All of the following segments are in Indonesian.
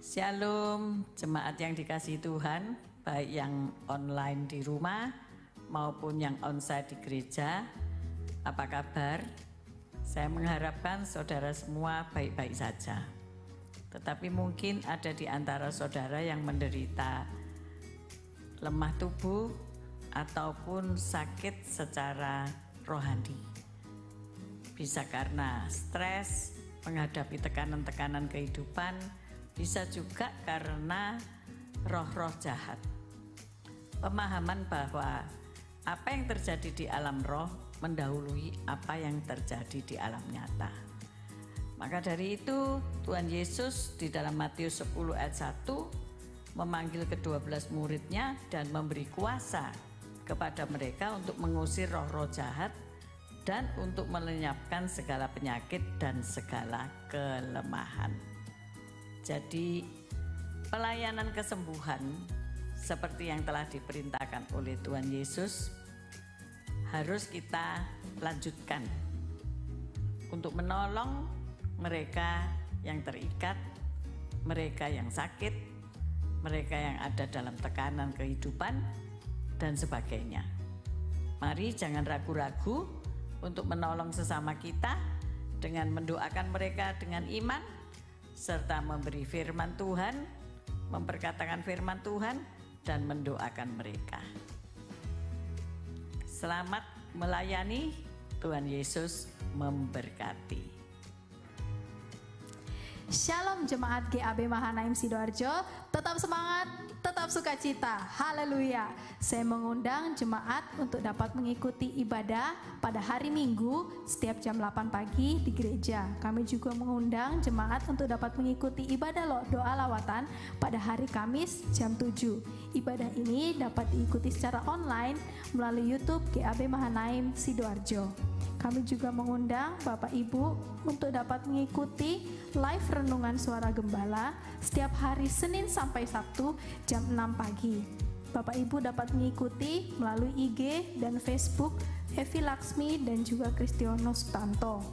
Shalom, jemaat yang dikasihi Tuhan, baik yang online di rumah maupun yang onsite di gereja. Apa kabar? Saya mengharapkan saudara semua baik-baik saja. Tetapi mungkin ada di antara saudara yang menderita lemah tubuh ataupun sakit secara rohani. Bisa karena stres, menghadapi tekanan-tekanan kehidupan, bisa juga karena roh-roh jahat. Pemahaman bahwa apa yang terjadi di alam roh mendahului apa yang terjadi di alam nyata. Maka dari itu Tuhan Yesus di dalam Matius 10 ayat 1 memanggil ke-12 muridnya dan memberi kuasa kepada mereka untuk mengusir roh-roh jahat dan untuk melenyapkan segala penyakit dan segala kelemahan. Jadi pelayanan kesembuhan seperti yang telah diperintahkan oleh Tuhan Yesus harus kita lanjutkan untuk menolong mereka yang terikat, mereka yang sakit, mereka yang ada dalam tekanan kehidupan dan sebagainya. Mari jangan ragu-ragu untuk menolong sesama kita dengan mendoakan mereka dengan iman serta memberi firman Tuhan, memperkatakan firman Tuhan dan mendoakan mereka. Selamat melayani, Tuhan Yesus memberkati. Shalom jemaat GAB Mahanaim Sidoarjo, tetap semangat, tetap sukacita, haleluya. Saya mengundang jemaat untuk dapat mengikuti ibadah pada hari Minggu setiap jam 8 pagi di gereja. Kami juga mengundang jemaat untuk dapat mengikuti ibadah doa lawatan pada hari Kamis jam 7. Ibadah ini dapat diikuti secara online melalui YouTube GAB Mahanaim Sidoarjo. Kami juga mengundang Bapak Ibu untuk dapat mengikuti live renungan suara gembala setiap hari Senin sampai Sabtu jam 6 pagi. Bapak Ibu dapat mengikuti melalui IG dan Facebook Evi Laksmi dan juga Kristiono Sutanto.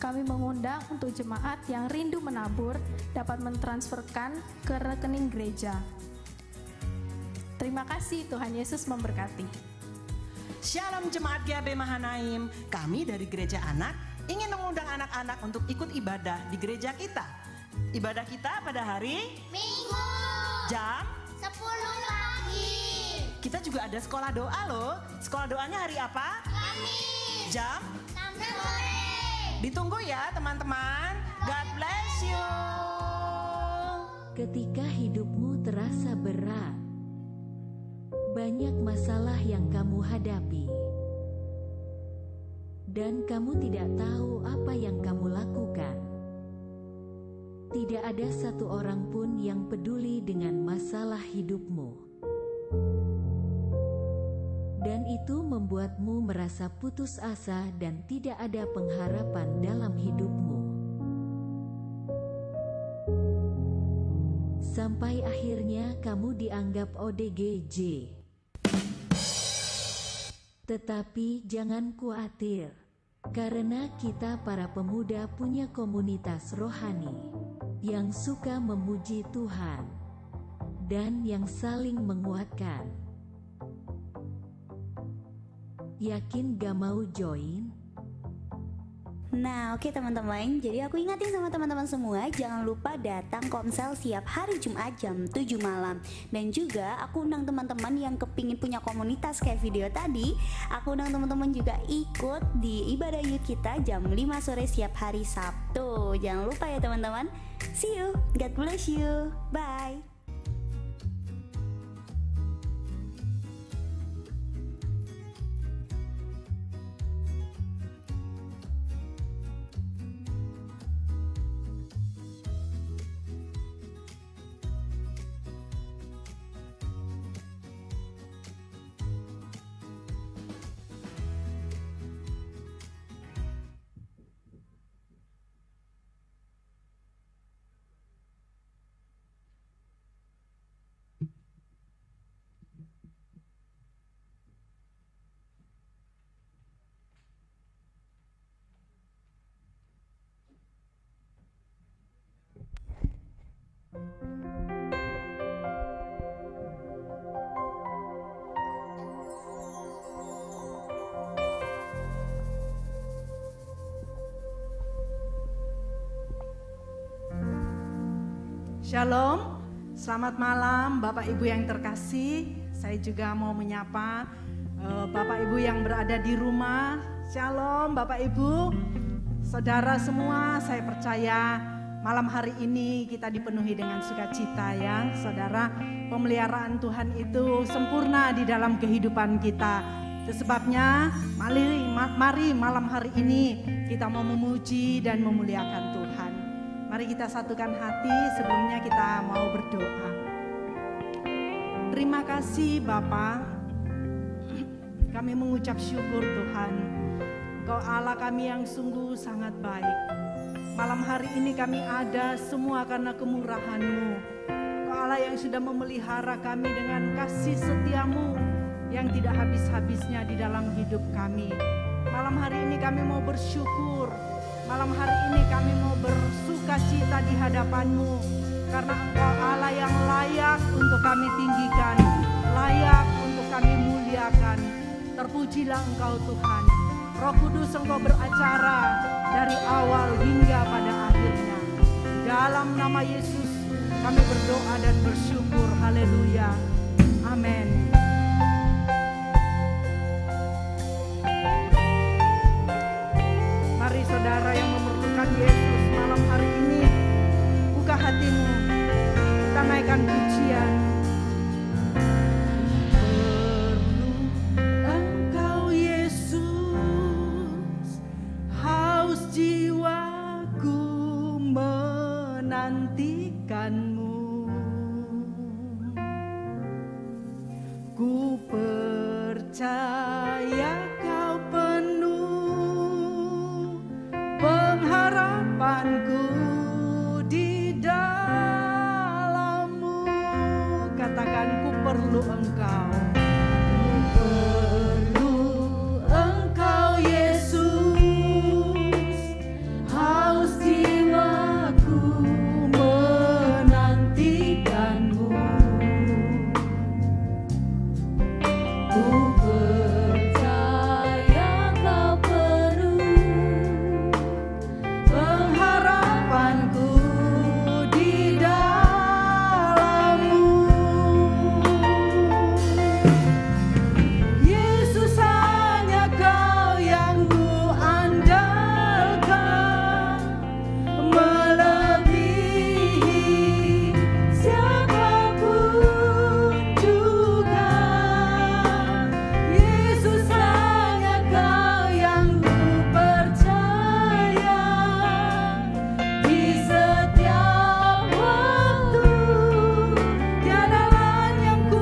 Kami mengundang untuk jemaat yang rindu menabur dapat mentransferkan ke rekening gereja. Terima kasih, Tuhan Yesus memberkati. Shalom jemaat GAB Mahanaim, kami dari Gereja Anak ingin mengundang anak-anak untuk ikut ibadah di gereja kita. Ibadah kita pada hari Minggu jam 10 pagi. Kita juga ada sekolah doa loh. Sekolah doanya hari apa? Kamis Jam 6 sore. Ditunggu ya teman-teman. God bless you. Ketika hidupmu terasa berat, banyak masalah yang kamu hadapi, dan kamu tidak tahu apa yang kamu lakukan. Tidak ada satu orang pun yang peduli dengan masalah hidupmu, dan itu membuatmu merasa putus asa dan tidak ada pengharapan dalam hidupmu. Sampai akhirnya kamu dianggap ODGJ. Tetapi jangan khawatir, karena kita para pemuda punya komunitas rohani yang suka memuji Tuhan dan yang saling menguatkan. Yakin gak mau join? Nah oke teman-teman, jadi aku ingatin sama teman-teman semua, jangan lupa datang Komsel siap hari Jumat jam 7 malam. Dan juga aku undang teman-teman yang kepingin punya komunitas kayak video tadi. Aku undang teman-teman juga ikut di ibadah youth kita jam 5 sore siap hari Sabtu. Jangan lupa ya teman-teman. See you, God bless you, bye. Shalom, selamat malam Bapak Ibu yang terkasih. Saya juga mau menyapa Bapak Ibu yang berada di rumah. Shalom Bapak Ibu, saudara semua. Saya percaya malam hari ini kita dipenuhi dengan sukacita ya saudara. Pemeliharaan Tuhan itu sempurna di dalam kehidupan kita. Itu sebabnya mari malam hari ini kita mau memuji dan memuliakan Tuhan. Mari kita satukan hati, sebelumnya kita mau berdoa. Terima kasih Bapa, kami mengucap syukur Tuhan. Engkau Allah kami yang sungguh sangat baik. Malam hari ini kami ada semua karena kemurahan-Mu. Engkau Allah yang sudah memelihara kami dengan kasih setia-Mu yang tidak habis-habisnya di dalam hidup kami. Malam hari ini kami mau bersyukur. Malam hari ini kami mau bersuka cita di hadapan-Mu, karena Engkau Allah yang layak untuk kami tinggikan, layak untuk kami muliakan. Terpujilah Engkau Tuhan. Roh Kudus Engkau beracara dari awal hingga pada akhirnya. Dalam nama Yesus kami berdoa dan bersyukur. Haleluya. Amin. Mari saudara yang memerlukan Yesus malam hari ini, buka hatimu, kita naikkan pujian. Perlu Engkau Yesus, haus jiwaku menantikan-Mu. Ku percaya Kau penuh pengharapanku di dalam-Mu. Katakan, ku perlu Engkau. Ku perlu Engkau Yesus, haus jiwaku menantikan-Mu. Ku percaya Kau penuh pengharapanku di dalam-Mu. Yesus, hanya Kau yang ku andalkan, melebihi siapapun juga. Yesus, hanya Kau yang ku percaya di setiap waktu. Tiada lain yang ku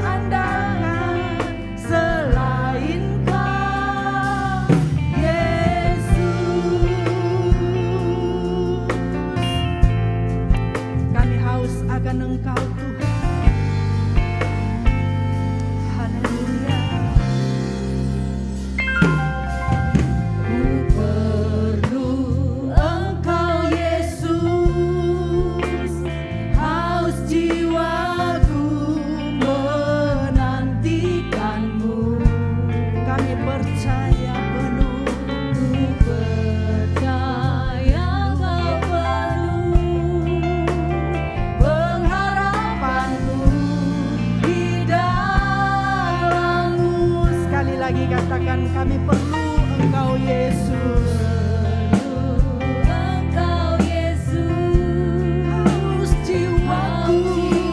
andalkan selain Kau, Yesus. Kami haus akan Engkau Tuhan. Haleluya. Ku perlu Engkau Yesus, haus jiwaku menantikan-Mu. Kami percaya penuh. Ku percaya Kau penuh pengharapanku di dalam-Mu. Sekali lagi katakan, kami perlu Engkau Yesus. Engkau Yesus, haus jiwaku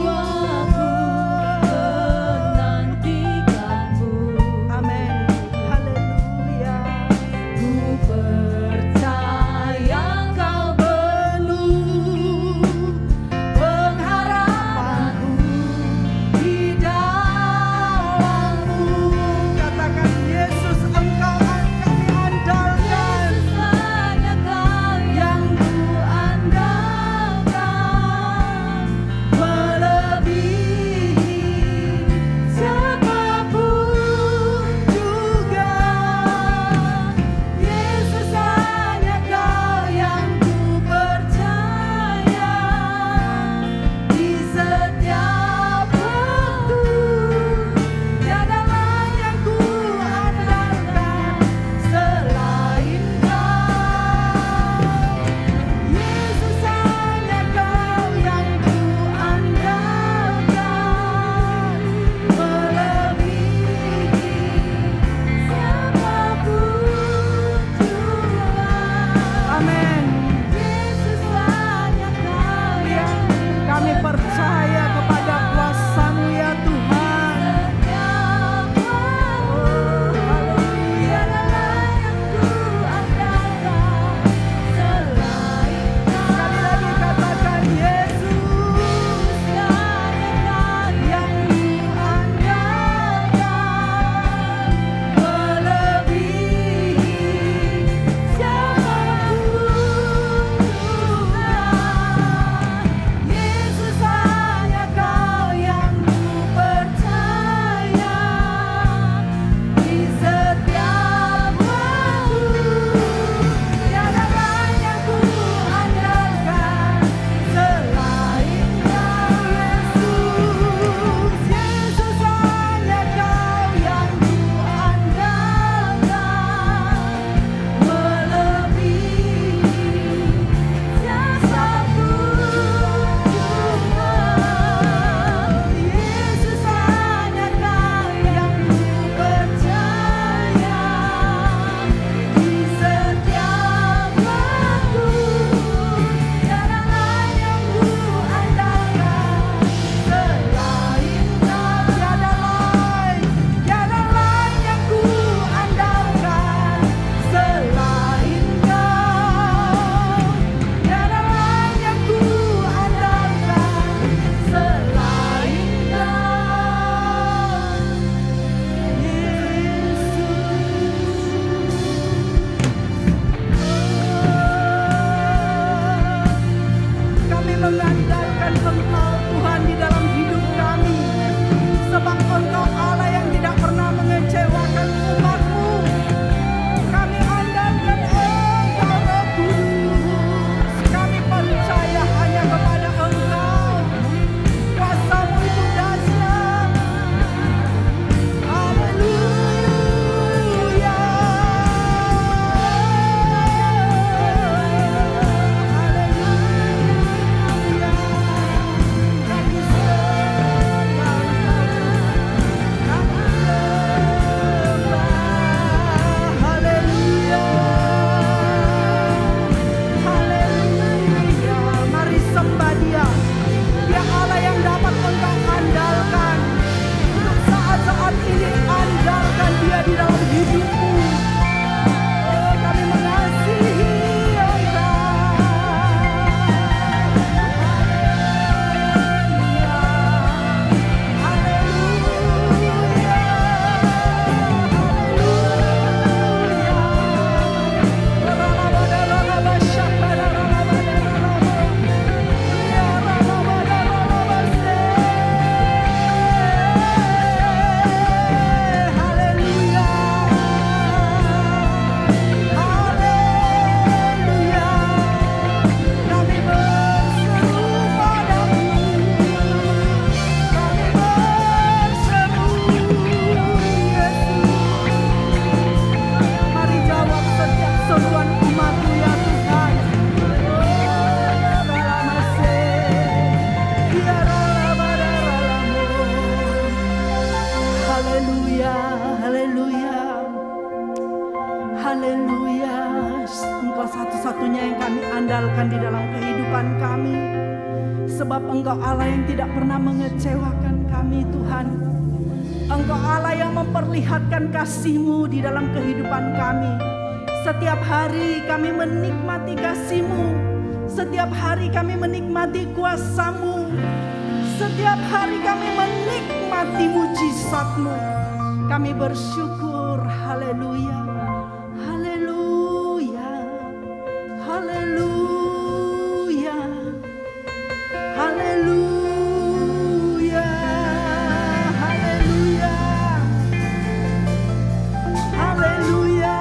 menantikan-Mu. Amin. Haleluya. Ku percaya Kau penuh pengharapanku di dalam-Mu. Katakan, Yesus, Engkau kami andalkan. Haleluya, haleluya, haleluya. Engkau satu-satunya yang kami andalkan di dalam kehidupan kami. Sebab Engkau Allah yang tidak pernah mengecewakan kami, Tuhan. Engkau Allah yang memperlihatkan kasih-Mu di dalam kehidupan kami. Setiap hari kami menikmati kasih-Mu. Setiap hari kami menikmati kuasa-Mu. Setiap hari kami menikmati mujizat-Mu. Kami bersyukur, haleluya, haleluya, haleluya, haleluya, haleluya, haleluya.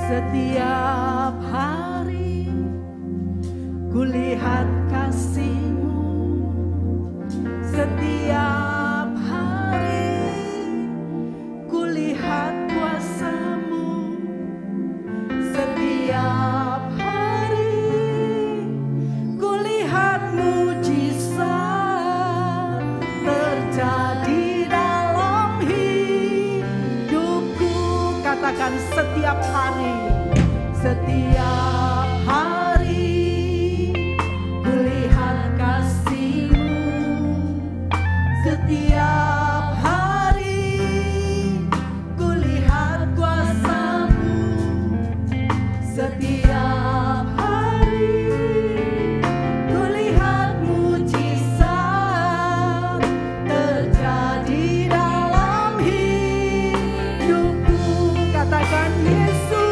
Setiap hari kulihat kasih-Mu, setiap hari kulihat kuasa-Mu, setiap hari kulihat mujizat terjadi dalam hidupku. Katakan setiap hari. Setiap hari kulihat kasih-Mu, setiap hari kulihat kuasa-Mu, setiap hari kulihat mujizat terjadi dalam hidupku. Katakan Yesus.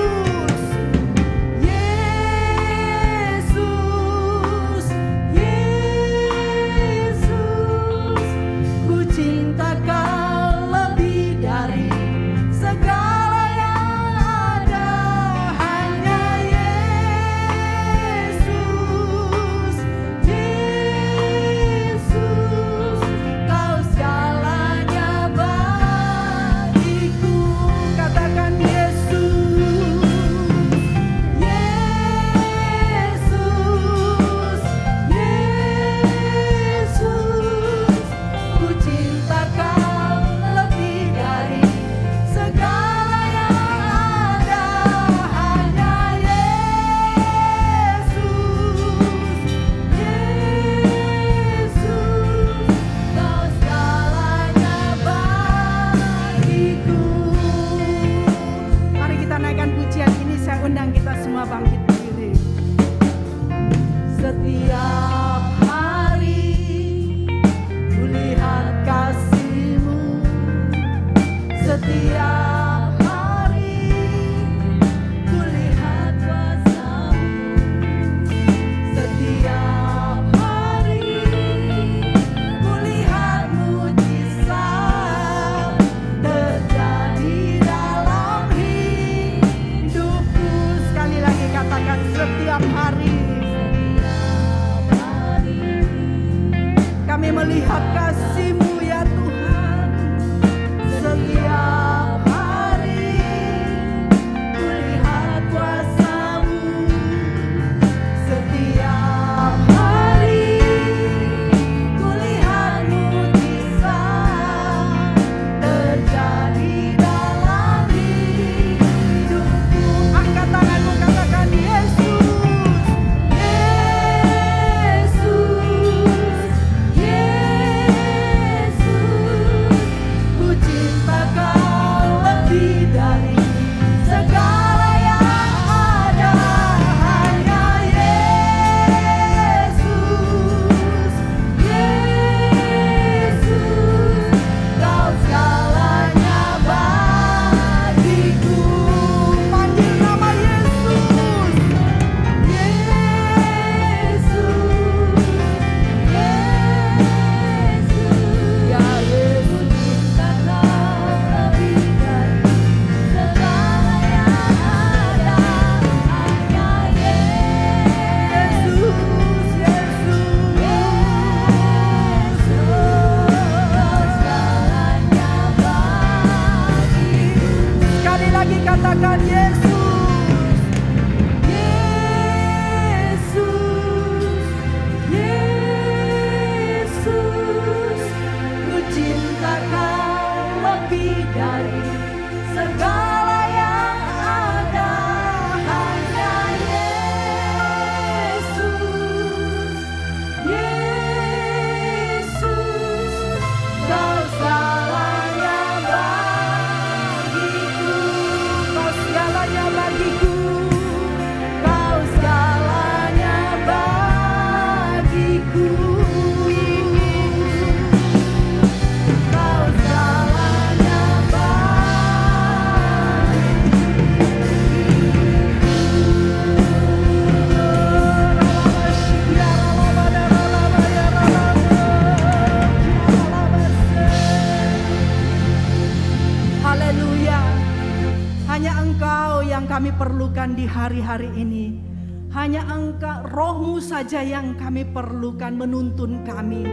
perlukan di hari-hari ini. Hanya Engkau, Roh-Mu saja yang kami perlukan menuntun kami.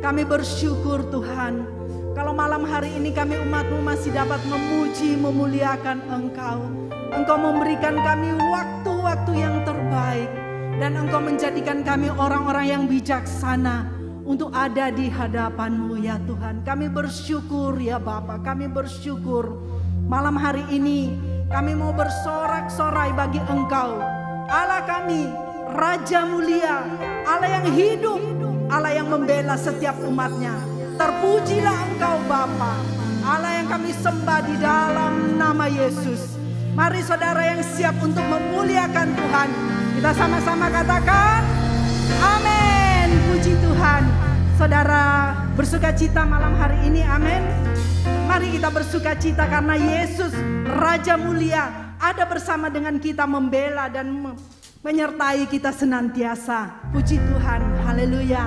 Kami bersyukur Tuhan, kalau malam hari ini kami umat-Mu masih dapat memuji, memuliakan Engkau. Engkau memberikan kami waktu-waktu yang terbaik. Dan Engkau menjadikan kami orang-orang yang bijaksana untuk ada di hadapan-Mu ya Tuhan. Kami bersyukur ya Bapa, kami bersyukur. Malam hari ini kami mau bersorak-sorai bagi Engkau. Allah kami, Raja mulia, Allah yang hidup, Allah yang membela setiap umatnya. Terpujilah Engkau Bapa, Allah yang kami sembah di dalam nama Yesus. Mari saudara yang siap untuk memuliakan Tuhan, kita sama-sama katakan amin. Puji Tuhan. Saudara bersukacita malam hari ini, amin. Mari kita bersukacita karena Yesus Raja mulia ada bersama dengan kita, membela dan menyertai kita senantiasa. Puji Tuhan, haleluya.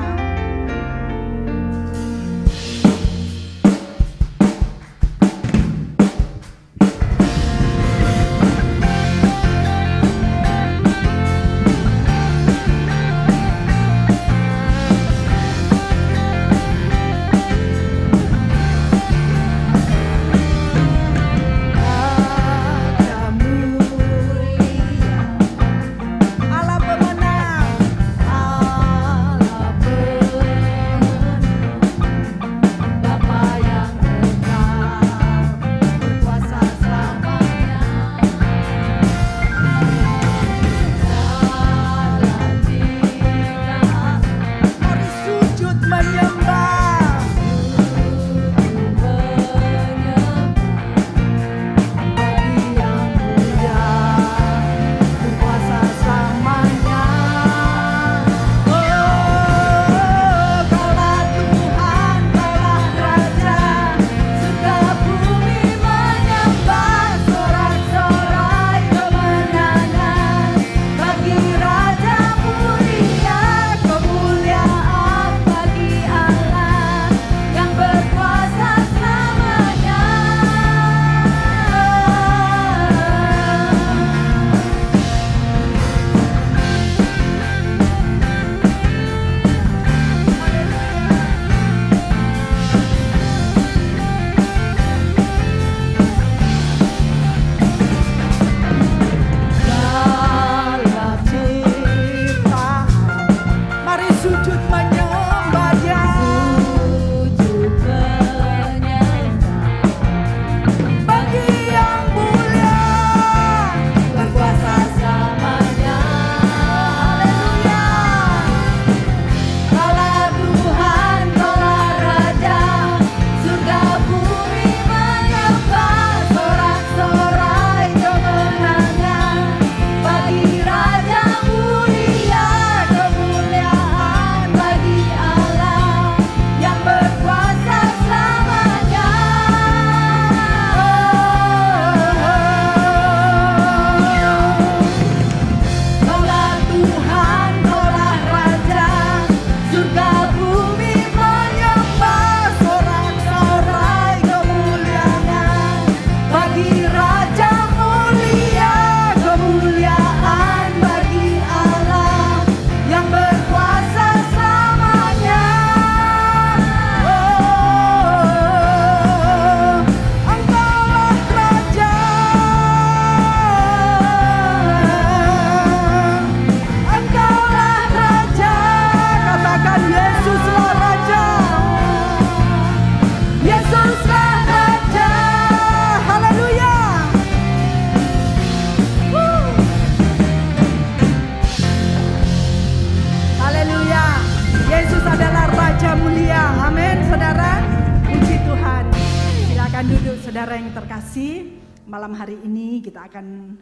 Saudara yang terkasih, malam hari ini kita akan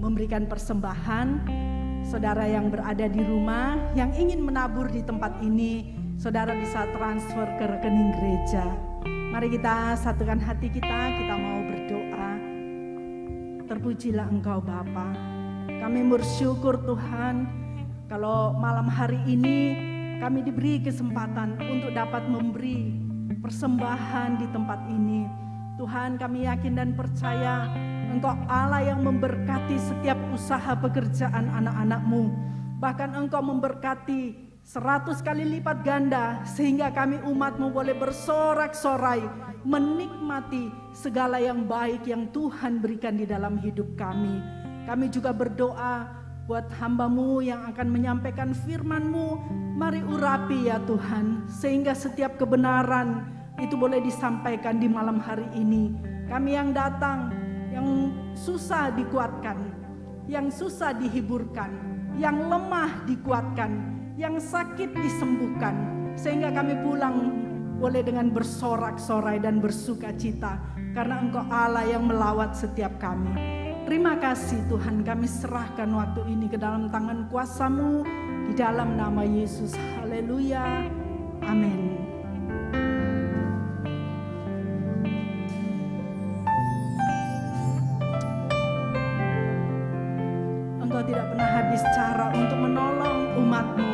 memberikan persembahan. Saudara yang berada di rumah, yang ingin menabur di tempat ini, saudara bisa transfer ke rekening gereja. Mari kita satukan hati kita mau berdoa. Terpujilah Engkau Bapa. Kami bersyukur Tuhan, kalau malam hari ini kami diberi kesempatan untuk dapat memberi persembahan di tempat ini. Tuhan, kami yakin dan percaya Engkau Allah yang memberkati setiap usaha pekerjaan anak-anak-Mu. Bahkan Engkau memberkati 100 kali lipat ganda sehingga kami umat-Mu boleh bersorak-sorai menikmati segala yang baik yang Tuhan berikan di dalam hidup kami. Kami juga berdoa buat hamba-Mu yang akan menyampaikan firman-Mu. Mari urapi ya Tuhan, sehingga setiap kebenaran itu boleh disampaikan di malam hari ini. Kami yang datang, yang susah dikuatkan, yang susah dihiburkan, yang lemah dikuatkan, yang sakit disembuhkan, sehingga kami pulang boleh dengan bersorak-sorai dan bersuka cita, karena Engkau Allah yang melawat setiap kami. Terima kasih Tuhan, kami serahkan waktu ini ke dalam tangan kuasa-Mu, di dalam nama Yesus. Haleluya, amin. Engkau tidak pernah habis cara untuk menolong umat-Mu.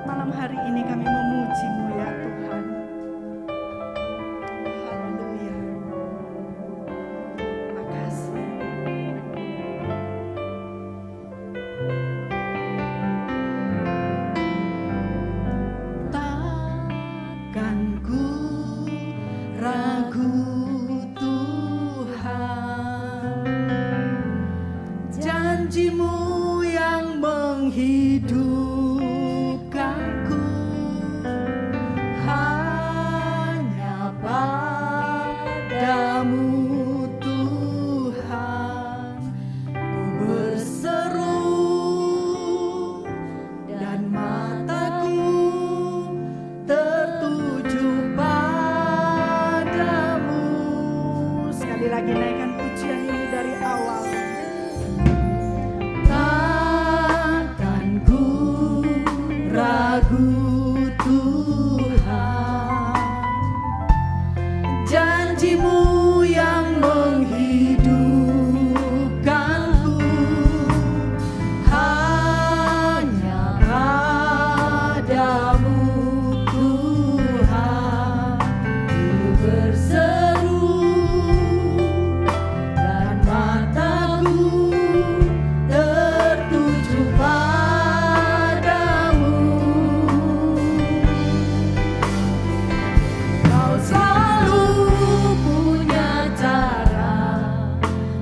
Malam hari ini kami memuji-Mu ya Tuhan. Haleluya. Terima kasih. Takkan ku ragu Tuhan, janji-Mu yang menghidupkanku, hanya padamu Tuhan ku berseru dan mataku tertuju padamu. Sekali lagi naikkan pujian ini dari awal. Takkan ku ragu Tuhan, janji-Mu yang menghidupkanku, hanya padamu Tuhan ku berseru dan mataku tertuju padamu. Kau selalu punya cara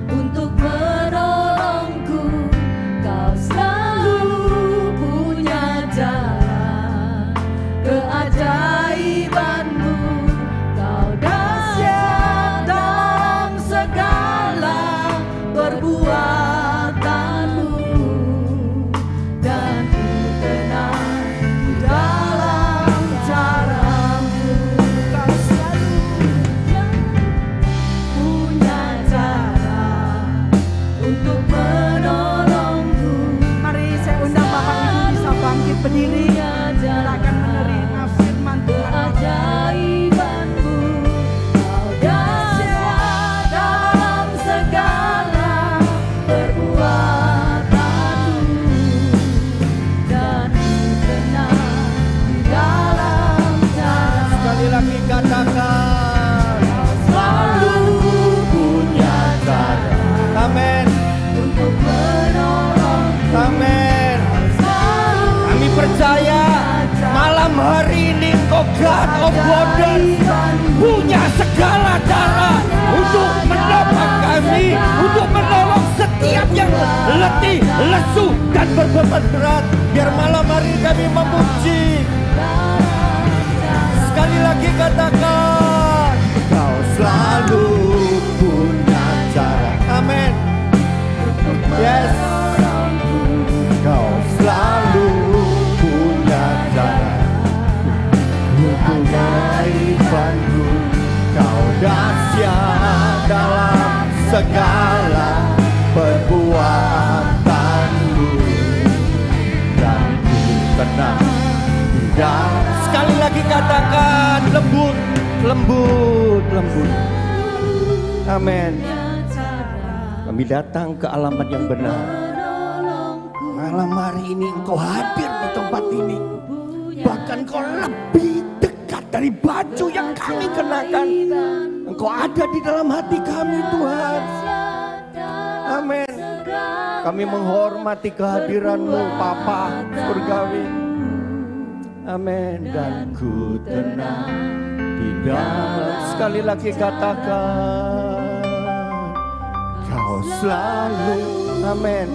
untuk menolongku, Kau selalu punya cara keajaiban-Mu. Kau dahsyat dalam segala perbuatan-Mu, dan ku tenang di dalam cara-Mu. Kau selalu punya cara untuk menolongku. Mari saya undang Bapak Ibu bisa bangkit berdiri. Kita akan menerima firman Tuhan. Keajaiban-Mu, Kau dahsyat dalam segala perbuatan-Mu, dan ku tenang di dalam cara. Sekali lagi katakan, Selalu punya cara amin, untuk menolong. amin. Kami percaya malam hari ini Engkau God of Wonders punya segala cara untuk menolong kami, untuk menolong setiap yang letih, lesu, dan berbeban berat. Biar malam hari kami memuji. Sekali lagi katakan, Kau selalu punya cara. Amin. Yes. Kau selalu punya cara untuk keajaiban-Mu. Kau dahsyat dalam segala perbuatan-Mu, dan ku tenang di dalam. Sekali lagi katakan, lembut, lembut, lembut. Amin. Kami datang ke alamat yang benar. Malam hari ini Engkau hadir di tempat ini. Bahkan Kau lebih dekat dari baju yang kami kenakan. Engkau ada di dalam hati kami Tuhan. Kami menghormati kehadiran-Mu Bapa surgawi. Amin. Dan ku tenang di dalam. Sekali lagi katakan, Kau selalu. Amin.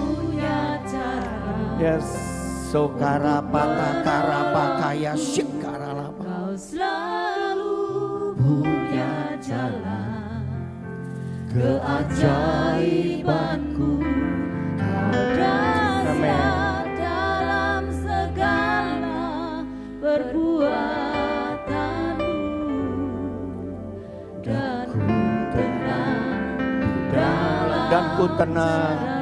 Yes. Sokara pata karapa kaya syikara lapa. Kau selalu punya jalan keajaibanku. Kau dahsyat dalam segala perbuatanmu. Dan ku tenang dalam Dan ku tenang.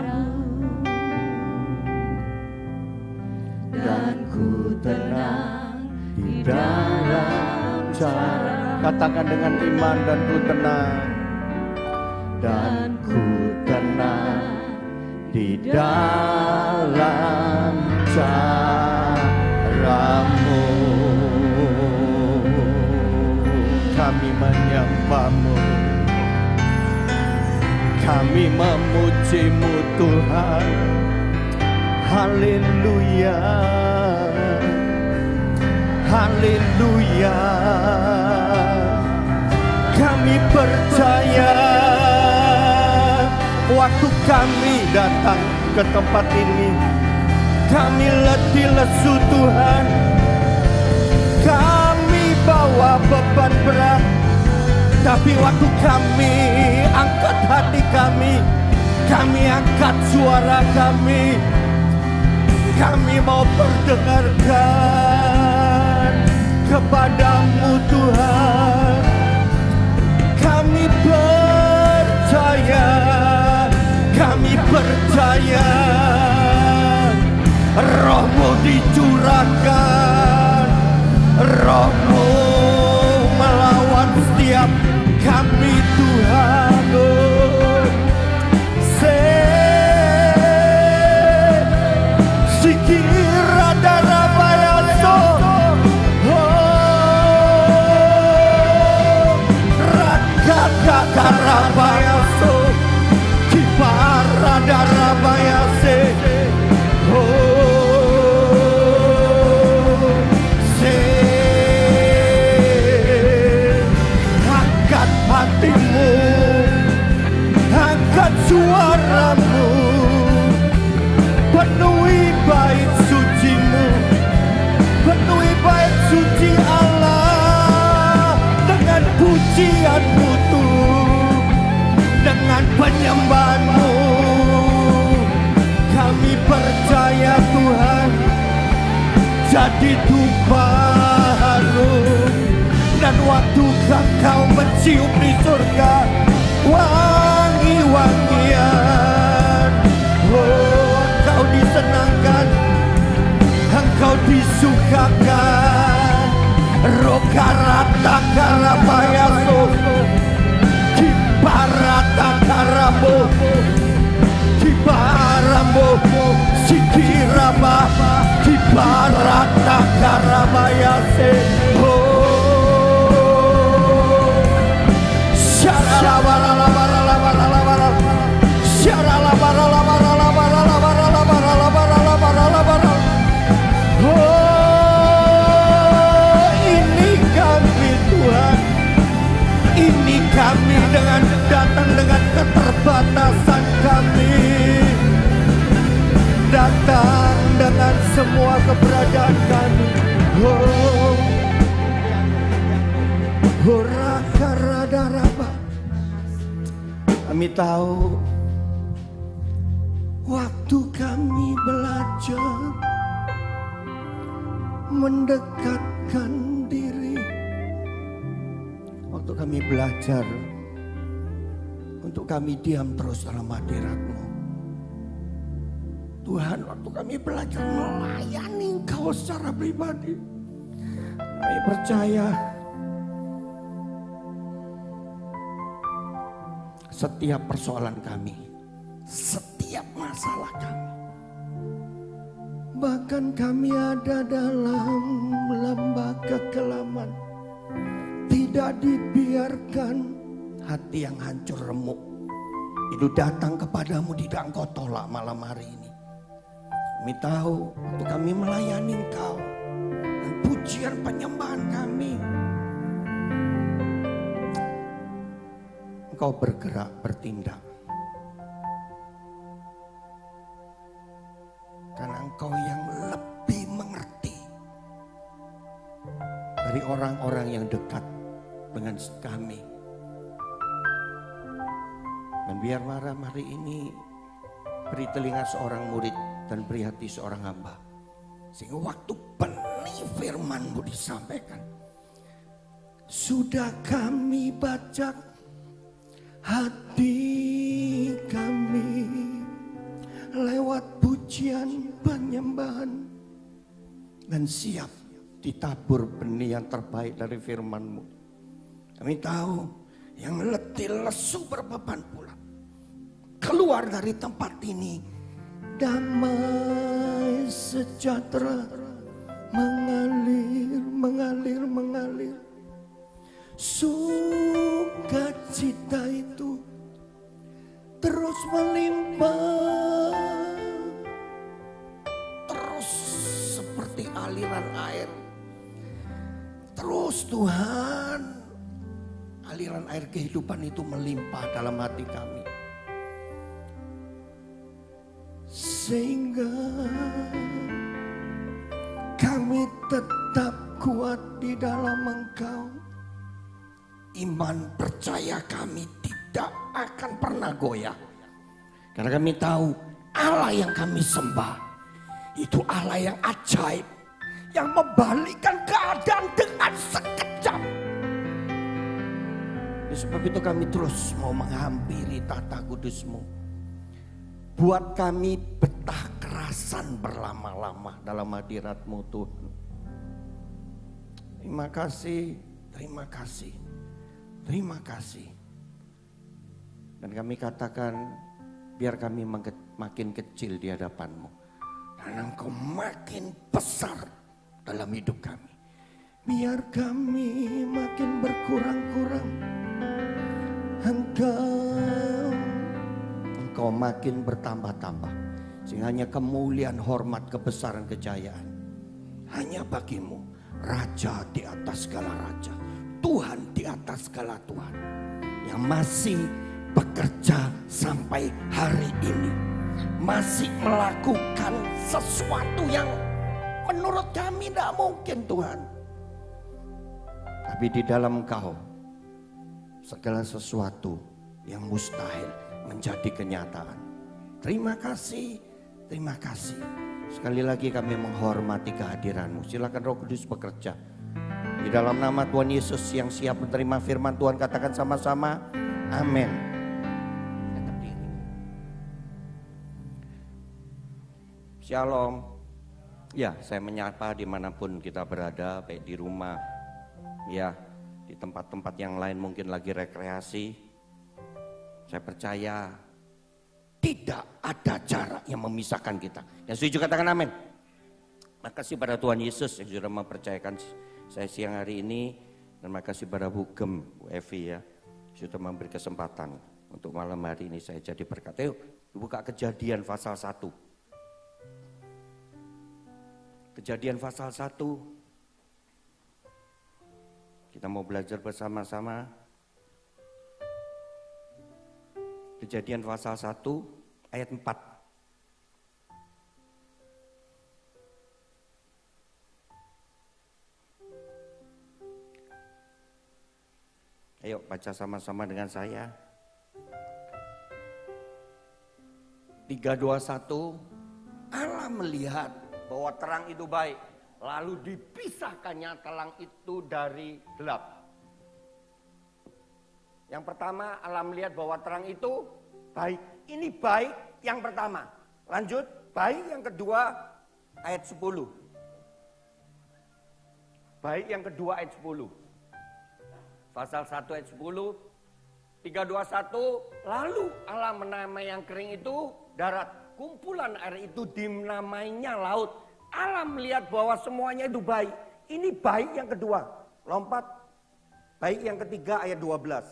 Dan ku tenang di dalam cara. Katakan dengan iman, dan ku tenang. Dan ku tenang di dalam cara-Mu. Kami menyembah-Mu, kami memuji-Mu Tuhan. Haleluya, haleluya. Kami percaya waktu kami datang ke tempat ini, kami letih lesu Tuhan. Kami bawa beban berat, tapi waktu kami angkat hati kami angkat suara kami mau perdengarkan kepada-Mu Tuhan. Kami percaya Roh-Mu dicurahkan, Roh-Mu melawan setiap kami Tuhan. Sikira darabayaso, rakata darabayaso, kipara darabayase, angkat hatimu, angkat suaramu, penuhi bait suci-Mu, penuhi bait suci Allah dengan pujian-Mu Tuhan, dengan penyembahan-Mu. Kami percaya Tuhan, jadi tumpahan-Mu. Dan waktu Engkau mencium di surga wangi-wangian, Engkau disenangkan, Engkau disukakan. Rokarata karabayaso, kiparata karabo, kiparambo, sikiraba, kiparata karabayase. Ini kami Tuhan, ini kami dengan datang dengan keterbatasan kami, datang dengan semua keberadaan kami. Kami tahu waktu kami belajar mendekatkan diri, waktu kami belajar untuk kami diam terus dalam hadirat-Mu Tuhan, waktu kami belajar melayani Engkau secara pribadi, kami percaya setiap persoalan kami, setiap masalah kami, bahkan kami ada dalam lembah kekelaman, tidak dibiarkan hati yang hancur remuk itu datang kepadamu, tidak Engkau tolak malam hari ini. Kami tahu waktu kami melayani Engkau dan pujian penyembahan kami, Engkau bergerak, bertindak. Karena Engkau yang lebih mengerti dari orang-orang yang dekat dengan kami. Dan biar malam hari ini beri telinga seorang murid dan beri hati seorang hamba, sehingga waktu benih firman-Mu disampaikan, sudah kami baca hati kami lewat pujian penyembahan, dan siap ditabur benih yang terbaik dari firman-Mu. Kami tahu yang letih lesu berbeban pula keluar dari tempat ini, damai sejahtera mengalir, sukacita itu terus melimpah, terus seperti aliran air. Terus Tuhan, aliran air kehidupan itu melimpah dalam hati kami, sehingga kami tetap kuat di dalam Engkau. Iman percaya kami tidak akan pernah goyah, karena kami tahu Allah yang kami sembah itu Allah yang ajaib, yang membalikkan keadaan dengan sekejap. Sebab itu kami terus mau menghampiri tata kudus-Mu. Buat kami betah kerasan berlama-lama dalam hadirat-Mu Tuhan. Terima kasih, terima kasih, terima kasih. Dan kami katakan, biar kami makin kecil di hadapan-Mu, dan Engkau makin besar dalam hidup kami. Biar kami makin berkurang-kurang, Engkau makin bertambah-tambah, sehingga hanya kemuliaan, hormat, kebesaran, kejayaan hanya bagi-Mu, Raja di atas segala raja, Tuhan di atas segala Tuhan, yang masih bekerja sampai hari ini, masih melakukan sesuatu yang menurut kami tidak mungkin Tuhan. Tapi di dalam Engkau segala sesuatu yang mustahil menjadi kenyataan. Terima kasih, terima kasih. Sekali lagi kami menghormati kehadiran-Mu. Silakan Roh Kudus bekerja. Di dalam nama Tuhan Yesus yang siap menerima firman Tuhan, katakan sama-sama, amin. Shalom. Ya, saya menyapa dimanapun kita berada, baik di rumah, ya, di tempat-tempat yang lain mungkin lagi rekreasi. Saya percaya tidak ada jarak yang memisahkan kita. Yang setuju katakan amin. Makasih pada Tuhan Yesus yang sudah mempercayakan saya siang hari ini. Dan makasih pada Bu Gem, Bu Evi ya, sudah memberi kesempatan untuk malam hari ini saya jadi berkat. Yuk buka Kejadian pasal 1. Kejadian pasal 1. Kita mau belajar bersama-sama. Kejadian pasal 1 ayat 4. Ayo baca sama-sama dengan saya. 3, 2, 1. Allah melihat bahwa terang itu baik, lalu dipisahkannya terang itu dari gelap. Yang pertama, Allah melihat bahwa terang itu baik. Ini baik yang pertama. Lanjut, baik yang kedua ayat 10. Baik yang kedua ayat 10. Pasal 1 ayat 10. 3, 2, 1. Lalu Allah menamai yang kering itu darat. Kumpulan air itu dinamainya laut. Allah melihat bahwa semuanya itu baik. Ini baik yang kedua. Lompat. Baik yang ketiga ayat 12.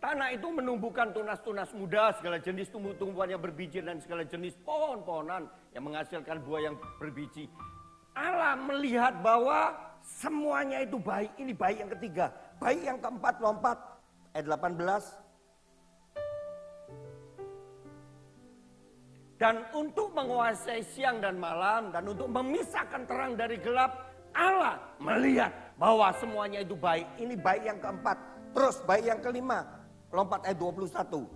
Tanah itu menumbuhkan tunas-tunas muda, segala jenis tumbuh-tumbuhan yang berbiji dan segala jenis pohon-pohonan yang menghasilkan buah yang berbiji. Allah melihat bahwa semuanya itu baik. Ini baik yang ketiga. Baik yang keempat, lompat. Ayat 18. Dan untuk menguasai siang dan malam dan untuk memisahkan terang dari gelap, Allah melihat bahwa semuanya itu baik. Ini baik yang keempat. Terus baik yang kelima. Lompat ayat 21.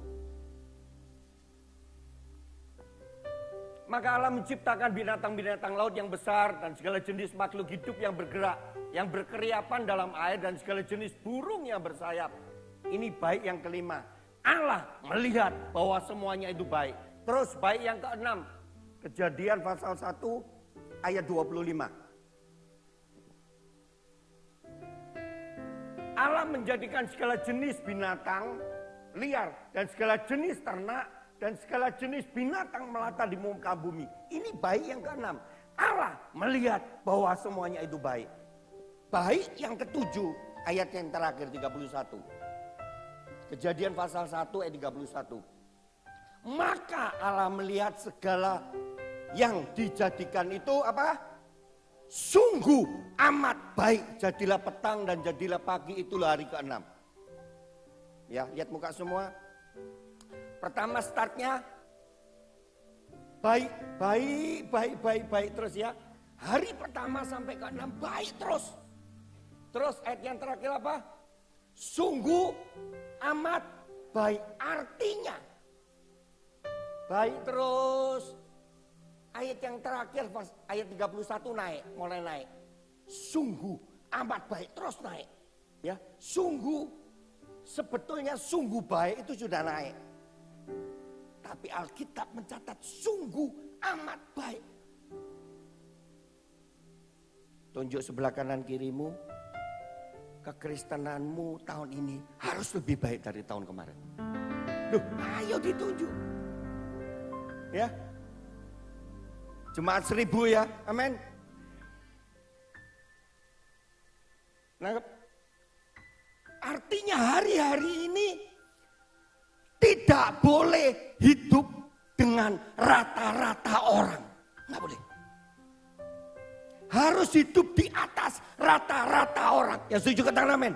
Maka Allah menciptakan binatang-binatang laut yang besar dan segala jenis makhluk hidup yang bergerak, yang berkeriapan dalam air dan segala jenis burung yang bersayap. Ini baik yang kelima. Allah melihat bahwa semuanya itu baik. Terus baik yang keenam. Kejadian pasal 1 ayat 25. Allah menjadikan segala jenis binatang liar dan segala jenis ternak dan segala jenis binatang melata di muka bumi. Ini baik yang keenam. Allah melihat bahwa semuanya itu baik. Baik yang ketujuh, ayat yang terakhir 31. Kejadian pasal 1 ayat 31. Maka Allah melihat segala yang dijadikan itu apa? Sungguh amat baik. Jadilah petang dan jadilah pagi, itulah hari ke-6. Ya, lihat muka semua. Pertama startnya baik terus ya. Hari pertama sampai ke-6 baik terus. Terus ayat yang terakhir apa? Sungguh amat baik. Artinya baik terus. Ayat yang terakhir ayat 31 naik, mulai naik. Sungguh amat baik terus naik. Ya, sungguh sebetulnya sungguh baik itu sudah naik. Tapi Alkitab mencatat sungguh amat baik. Tunjuk sebelah kanan kirimu. Kekristenanmu tahun ini harus lebih baik dari tahun kemarin. Duh, ayo ditunjuk. Ya. Jemaat 1000 ya, amin. Nangkep? Artinya hari-hari ini tidak boleh hidup dengan rata-rata orang. Nggak boleh. Harus hidup di atas rata-rata orang. Yang setuju katakan amin.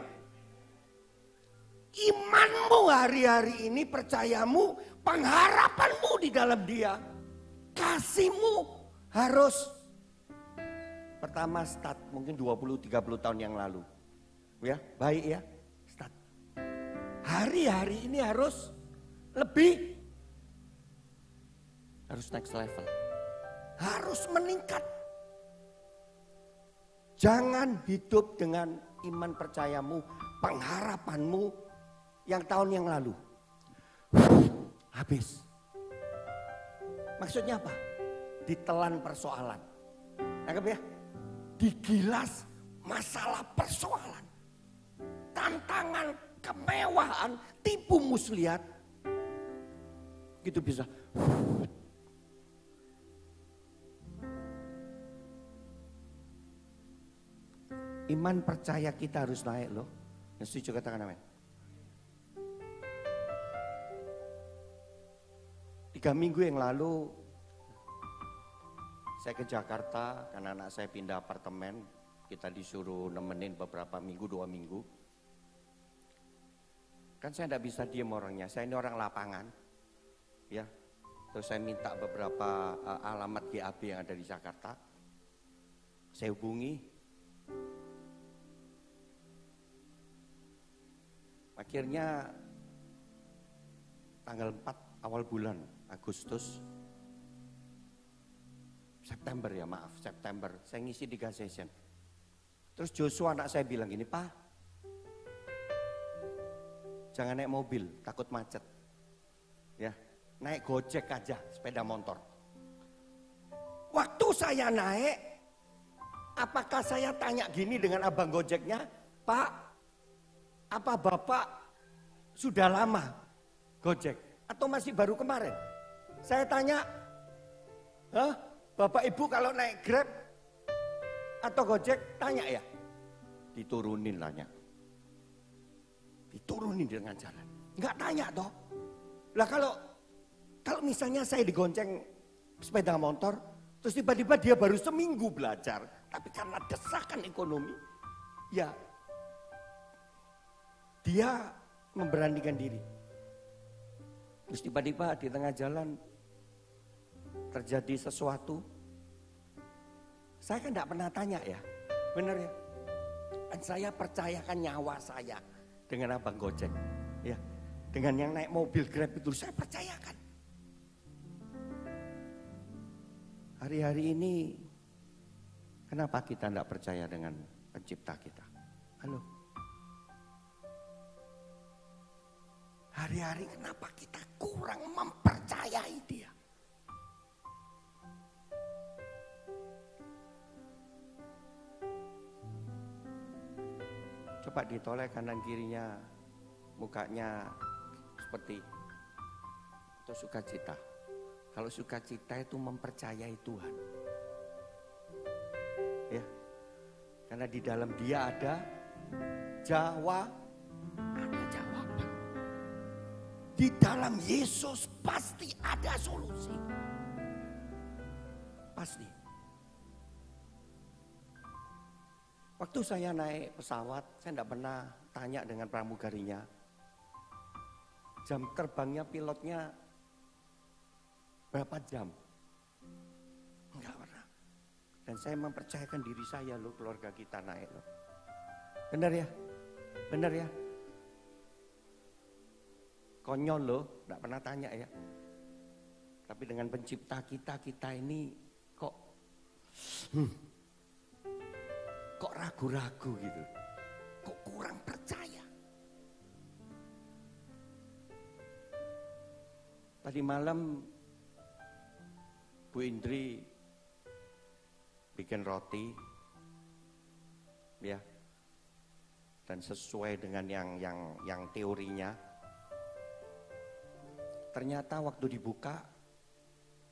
Imanmu hari-hari ini, percayamu, pengharapanmu di dalam dia. Kasihmu harus pertama start mungkin 20-30 tahun yang lalu. Ya, baik ya. Start. Hari-hari ini harus lebih, harus next level. Harus meningkat. Jangan hidup dengan iman percayamu, pengharapanmu yang tahun yang lalu. Habis. Maksudnya apa? Ditelan persoalan. Anggap ya? Digilas masalah persoalan. Tantangan, kemewahan, tipu muslihat. Gitu bisa. Iman percaya kita harus naik loh. Yang setuju katakan amin. 3 minggu yang lalu saya ke Jakarta karena anak saya pindah apartemen. Kita disuruh nemenin beberapa minggu, 2 minggu. Kan saya tidak bisa diem orangnya, saya ini orang lapangan. Ya, terus saya minta beberapa alamat GAB yang ada di Jakarta. Saya hubungi. Akhirnya tanggal 4 awal bulan Agustus, September ya maaf, September, saya ngisi 3 session. Terus Joshua anak saya bilang gini, Pak, jangan naik mobil, takut macet. Ya, naik Gojek aja, sepeda motor. Waktu saya naik, apakah saya tanya gini dengan abang Gojeknya, Pak, apa Bapak sudah lama Gojek atau masih baru kemarin? Saya tanya, Bapak Ibu kalau naik Grab atau Gojek, tanya ya. Diturunin nanya. Diturunin dengan jalan. Enggak tanya toh. Lah kalau misalnya saya digonceng sepeda motor, terus tiba-tiba dia baru seminggu belajar, tapi karena desakan ekonomi, ya dia memberanikan diri. Terus tiba-tiba di tengah jalan terjadi sesuatu, saya kan tidak pernah tanya ya, benar ya? Dan saya percayakan nyawa saya dengan abang Gojek, ya, dengan yang naik mobil Grab itu saya percayakan. Hari-hari ini kenapa kita tidak percaya dengan pencipta kita? Halo? Hari-hari kenapa kita kurang mempercayai dia? Coba ditoleh kanan kirinya, mukanya seperti itu sukacita. Kalau sukacita itu mempercayai Tuhan. Ya. Karena di dalam dia ada jawaban. Di dalam Yesus pasti ada solusi. Pasti. Waktu saya naik pesawat, saya tidak pernah tanya dengan pramugarinya. Jam terbangnya pilotnya berapa jam? Enggak pernah. Dan saya mempercayakan diri saya loh, keluarga kita naik loh. Benar ya? Benar ya? Konyol loh, enggak pernah tanya ya. Tapi dengan pencipta kita ini kok ragu-ragu gitu. Kok kurang percaya. Tadi malam Bu Indri bikin roti, ya, dan sesuai dengan yang teorinya. Ternyata waktu dibuka,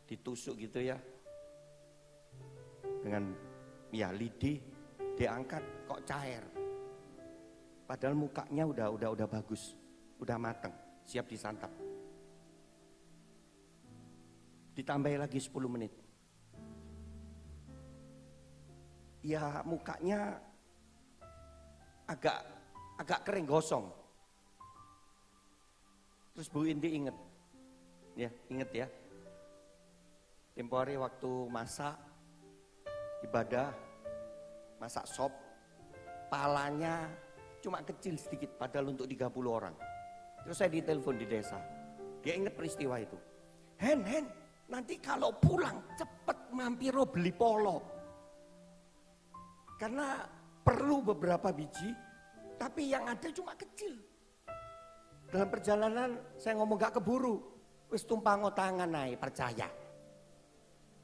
ditusuk gitu ya, dengan ya lidi, diangkat kok cair. Padahal mukanya udah bagus, udah mateng, siap disantap. Ditambahin lagi 10 menit. Ya mukanya agak kering gosong. Terus Bu Indi inget ya. Tempo hari waktu masak ibadah, masak sop, palanya cuma kecil sedikit padahal untuk 30 orang. Terus saya ditelepon di desa. Dia inget peristiwa itu. Hen, nanti kalau pulang cepet mampir beli polo. Karena perlu beberapa biji, tapi yang ada cuma kecil. Dalam perjalanan saya ngomong gak keburu, wis tumpang tangan naik percaya.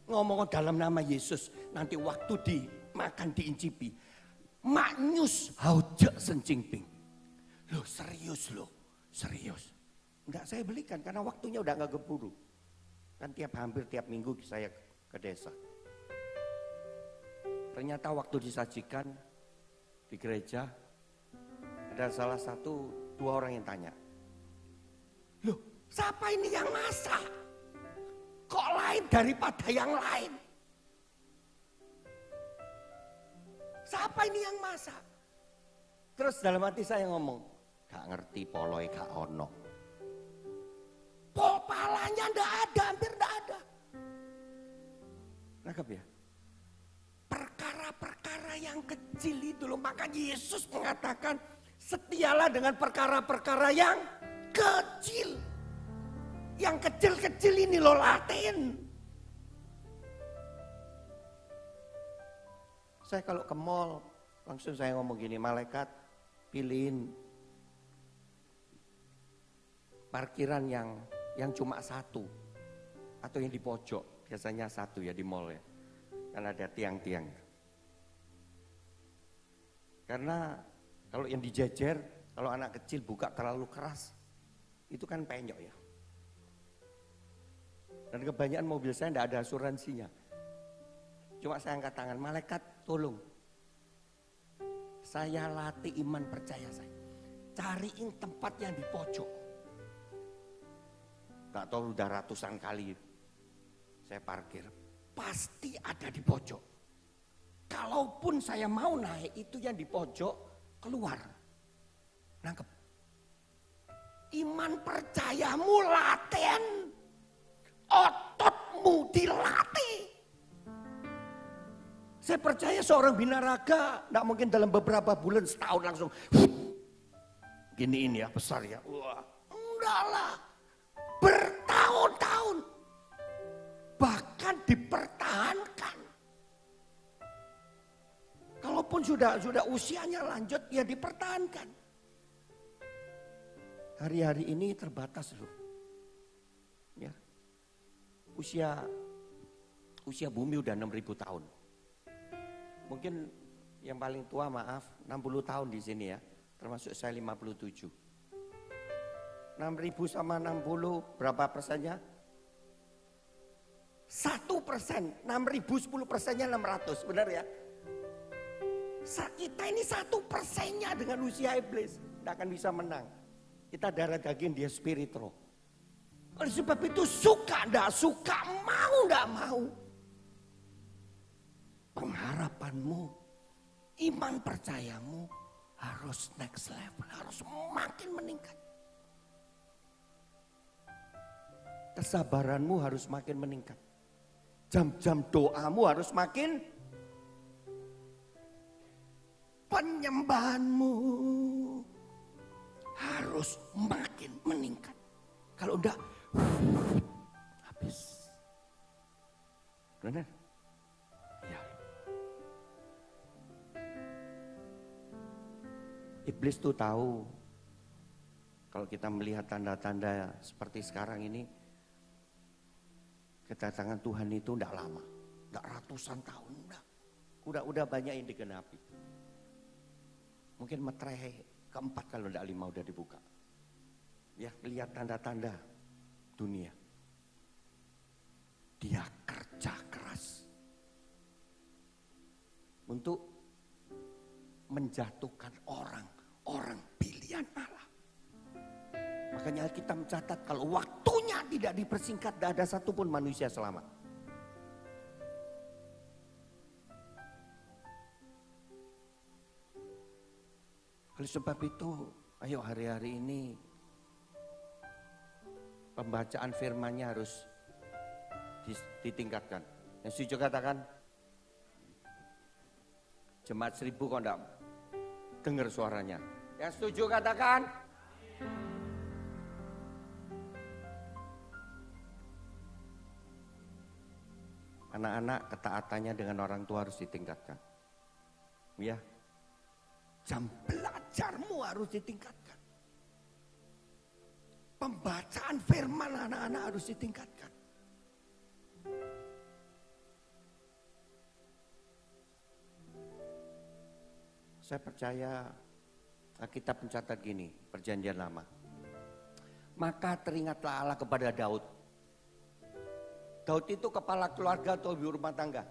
Ngomong dalam nama Yesus, nanti waktu dimakan diincipi. Maknyus haujak sencingping. Loh serius. Enggak saya belikan karena waktunya udah gak keburu. Kan hampir tiap minggu saya ke desa. Ternyata waktu disajikan di gereja, ada salah satu 2 orang yang tanya. Loh, siapa ini yang masak? Kok lain daripada yang lain? Siapa ini yang masak? Terus dalam hati saya ngomong, gak ngerti poloi gak ono. Palanya ndak ada, hampir ndak ada. Nangkep ya? Perkara-perkara yang kecil itu loh, maka Yesus mengatakan setialah dengan perkara-perkara yang kecil. Yang kecil-kecil ini loh latin. Saya kalau ke mall, langsung saya ngomong gini, malaikat pilihin parkiran yang cuma 1 atau yang di pojok, biasanya 1 ya di mall ya, kan ada tiang-tiang. Karena kalau yang dijejer, kalau anak kecil buka terlalu keras, itu kan penyok ya. Dan kebanyakan mobil saya tidak ada asuransinya. Cuma saya angkat tangan, malaikat tolong. Saya latih iman percaya saya. Cariin tempat yang di pojok. Tak tahu udah ratusan kali saya parkir. Pasti ada di pojok. Kalaupun saya mau naik, itu yang di pojok keluar. Nangkep. Iman percayamu latihan. Ototmu dilatih. Saya percaya seorang binaraga tidak mungkin dalam beberapa bulan, setahun langsung giniin ya, besar ya. Wah, enggak lah. Bertahun-tahun. Bahkan dipertahankan. Kalaupun sudah usianya lanjut, ya dipertahankan. Hari-hari ini terbatas loh. Ya. Usia bumi udah 6.000 tahun. Mungkin yang paling tua maaf 60 tahun di sini ya. Termasuk saya 57. 6.000 sama 60 berapa persennya? 1%. 6.000 10%-nya 600, benar ya? Kita ini 1%-nya dengan usia iblis. Tidak akan bisa menang. Kita darah daging, dia spirit roh. Oleh sebab itu suka tidak suka, mau tidak mau. Pengharapanmu, iman percayamu harus next level, harus makin meningkat. Kesabaranmu harus makin meningkat. Jam-jam doamu harus makin, penyembahanmu harus makin meningkat. Kalau enggak, habis. Benar? Ya. Iblis tuh tahu kalau kita melihat tanda-tanda seperti sekarang ini, kedatangan Tuhan itu enggak lama, enggak ratusan tahun, enggak. Udah banyak yang digenapi. Mungkin metre keempat kalau enggak 5 udah dibuka. Ya, lihat tanda-tanda dunia. Dia kerja keras untuk menjatuhkan orang pilihan Allah. Makanya Alkitab mencatat kalau waktunya tidak dipersingkat, tidak ada satupun manusia selamat. Oleh sebab itu, ayo hari-hari ini pembacaan firman-Nya harus ditingkatkan. Yang setuju katakan, jemaat 1000 kok enggak dengar suaranya. Yang setuju katakan. Anak-anak ketaatannya dengan orang tua harus ditingkatkan. Ya. Jam belajarmu harus ditingkatkan. Pembacaan firman anak-anak harus ditingkatkan. Saya percaya Alkitab mencatat gini, perjanjian lama. Maka teringatlah Allah kepada Daud. Daud itu kepala keluarga atau ibu rumah tangga?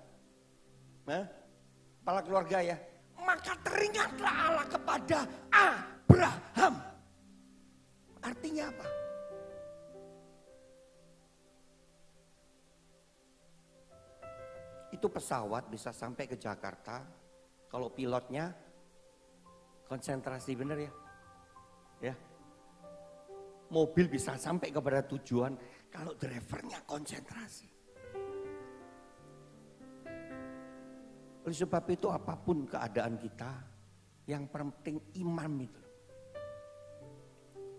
Kepala keluarga ya. Maka teringatlah Allah kepada Abraham. Artinya apa? Itu pesawat bisa sampai ke Jakarta kalau pilotnya konsentrasi, benar ya? Ya. Mobil bisa sampai kepada tujuan kalau drivernya konsentrasi. Oleh sebab itu apapun keadaan kita, yang penting imam itu.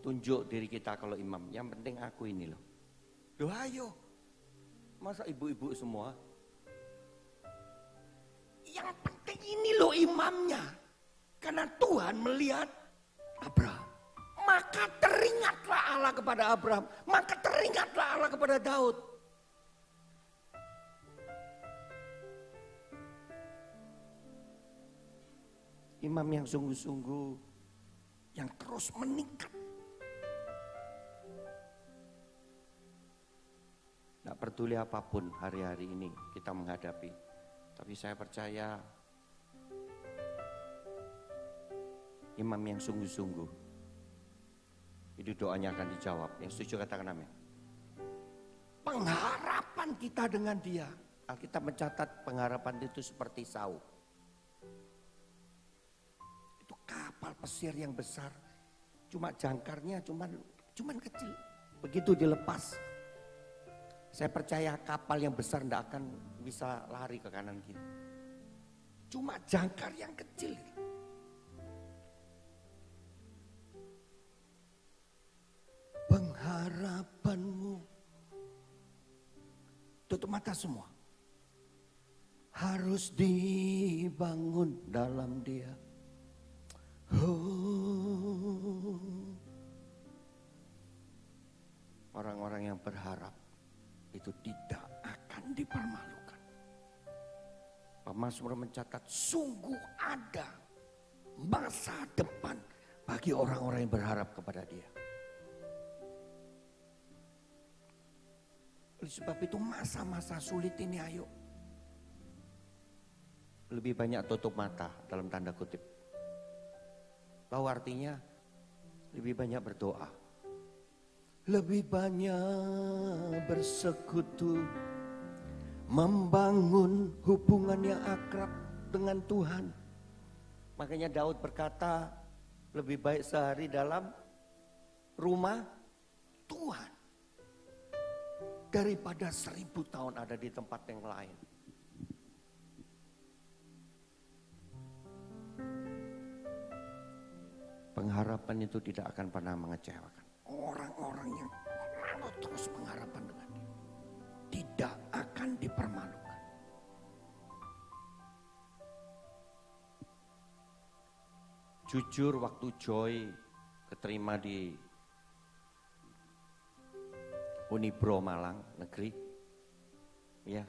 Tunjuk diri kita kalau imam, yang penting aku ini loh. Loh ayo, masa ibu-ibu semua? Yang penting ini loh imamnya. Karena Tuhan melihat Abraham. Maka teringatlah Allah kepada Abraham. Maka teringatlah Allah kepada Daud. Imam yang sungguh-sungguh, yang terus meningkat. Tidak peduli apapun hari-hari ini kita menghadapi. Tapi saya percaya imam yang sungguh-sungguh, itu doanya akan dijawab. Yang setuju katakan amin. pengharapan kita dengan dia. Alkitab mencatat pengharapan itu seperti sau. Itu kapal pesir yang besar, cuma jangkarnya cuman kecil. Begitu dilepas, saya percaya kapal yang besar tidak akan bisa lari ke kanan kiri. Cuma jangkar yang kecil. Pengharapanmu, tutup mata semua, harus dibangun dalam dia. Orang-orang yang berharap itu tidak akan dipermalukan. Pemazmur mencatat sungguh ada masa depan bagi orang-orang yang berharap kepada dia. Oleh sebab itu masa-masa sulit ini ayo lebih banyak tutup mata dalam tanda kutip. Tahu artinya lebih banyak berdoa. Lebih banyak bersekutu, membangun hubungan yang akrab dengan Tuhan. Makanya Daud berkata, lebih baik sehari dalam rumah Tuhan daripada 1000 tahun ada di tempat yang lain. Pengharapan itu tidak akan pernah mengecewakan. Orang-orang yang menaruh terus pengharapan dengan dia tidak akan dipermalukan. Jujur waktu Joy keterima di Unibro Malang negeri, ya,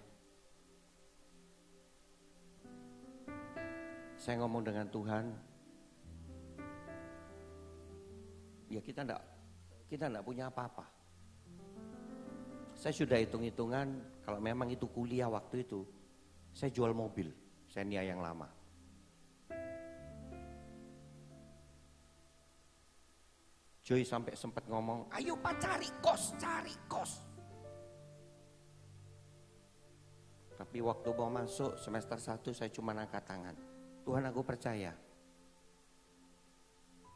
saya ngomong dengan Tuhan, ya kita enggak punya apa-apa. Saya sudah hitung-hitungan kalau memang itu kuliah waktu itu, saya jual mobil, Xenia yang lama. Joy sampai sempat ngomong, ayo Pak cari kos. Tapi waktu mau masuk semester 1 saya cuma angkat tangan. Tuhan, aku percaya.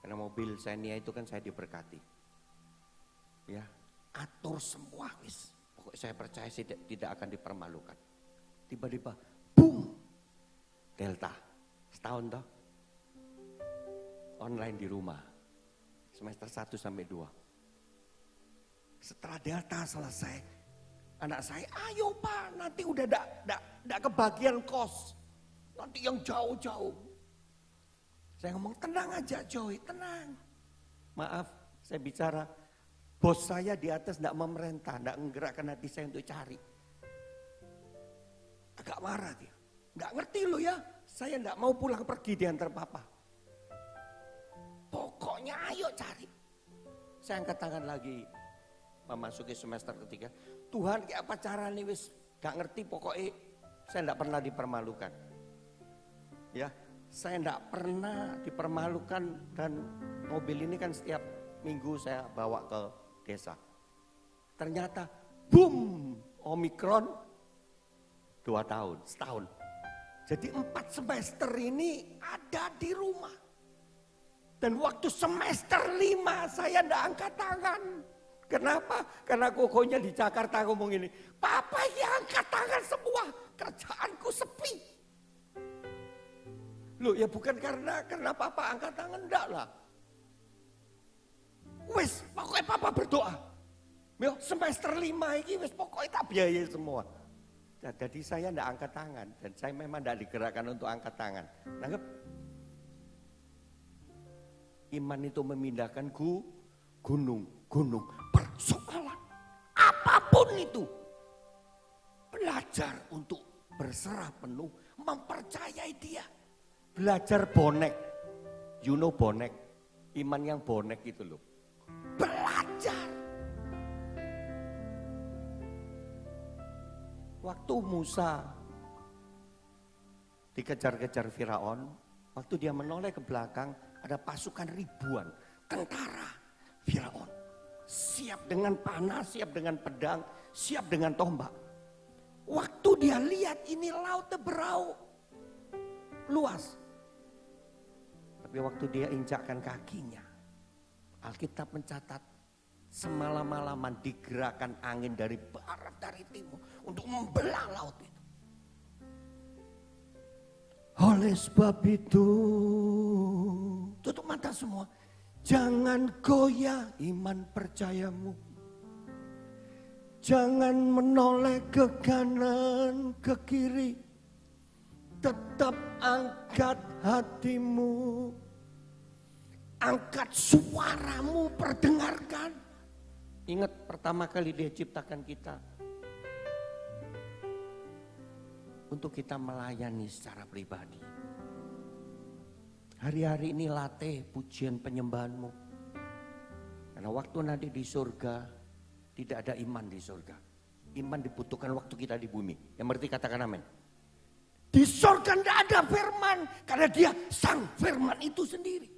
Karena mobil Xenia itu kan saya diberkati. Ya, atur semua wis. Pokoknya saya percaya tidak akan dipermalukan. Tiba-tiba, boom, Delta. Setahun toh, online di rumah. Semester 1 sampai 2. Setelah Delta selesai, anak saya, ayo Pak, nanti udah enggak kebagian kos. Nanti yang jauh-jauh. Saya ngomong, tenang aja Joy, tenang. Maaf, saya bicara, bos saya di atas enggak memerintah, enggak menggerakkan hati saya untuk cari. Agak marah dia. Enggak ngerti lo ya, saya enggak mau pulang pergi diantar papa. Pokoknya ayo cari. Saya angkat tangan lagi, memasuki semester ketiga. Tuhan, kayak apa caranya wis enggak ngerti, pokoknya saya enggak pernah dipermalukan. Ya. Saya tidak pernah dipermalukan dan mobil ini kan setiap minggu saya bawa ke desa. Ternyata boom, Omikron 2 tahun, setahun. Jadi 4 semester ini ada di rumah. Dan waktu semester 5 saya tidak angkat tangan. Kenapa? Karena kokonya di Jakarta ngomong ini, Papa yang angkat tangan semua, kerjaanku sepi. Loh ya bukan karena Papa angkat tangan, enggak lah. Wes pokoknya Papa berdoa. Yo semester 5 ini wes pokoknya tak biaya semua. Jadi saya enggak angkat tangan dan saya memang enggak digerakkan untuk angkat tangan. Nanggep? Iman itu memindahkan gunung persoalan. Apapun itu. Belajar untuk berserah penuh, mempercayai dia. Belajar bonek, you know bonek, iman yang bonek itu loh. Belajar. Waktu Musa dikejar-kejar Firaun, waktu dia menoleh ke belakang, ada pasukan ribuan tentara Firaun. Siap dengan panah, siap dengan pedang, siap dengan tombak. Waktu dia lihat ini laut berau luas. Tapi waktu dia injakkan kakinya, Alkitab mencatat semalam-malaman digerakkan angin dari barat, dari timur untuk membelah laut itu. Oleh sebab itu, tutup mata semua. Jangan goyah iman percayamu. Jangan menoleh ke kanan, ke kiri. Tetap angkat hatimu. Angkat suaramu, perdengarkan. Ingat pertama kali dia ciptakan kita. Untuk kita melayani secara pribadi. Hari-hari ini latih pujian penyembahanmu. Karena waktu nanti di surga, tidak ada iman di surga. Iman dibutuhkan waktu kita di bumi. Yang berarti katakan amin. Di surga tidak ada firman. Karena dia sang firman itu sendiri.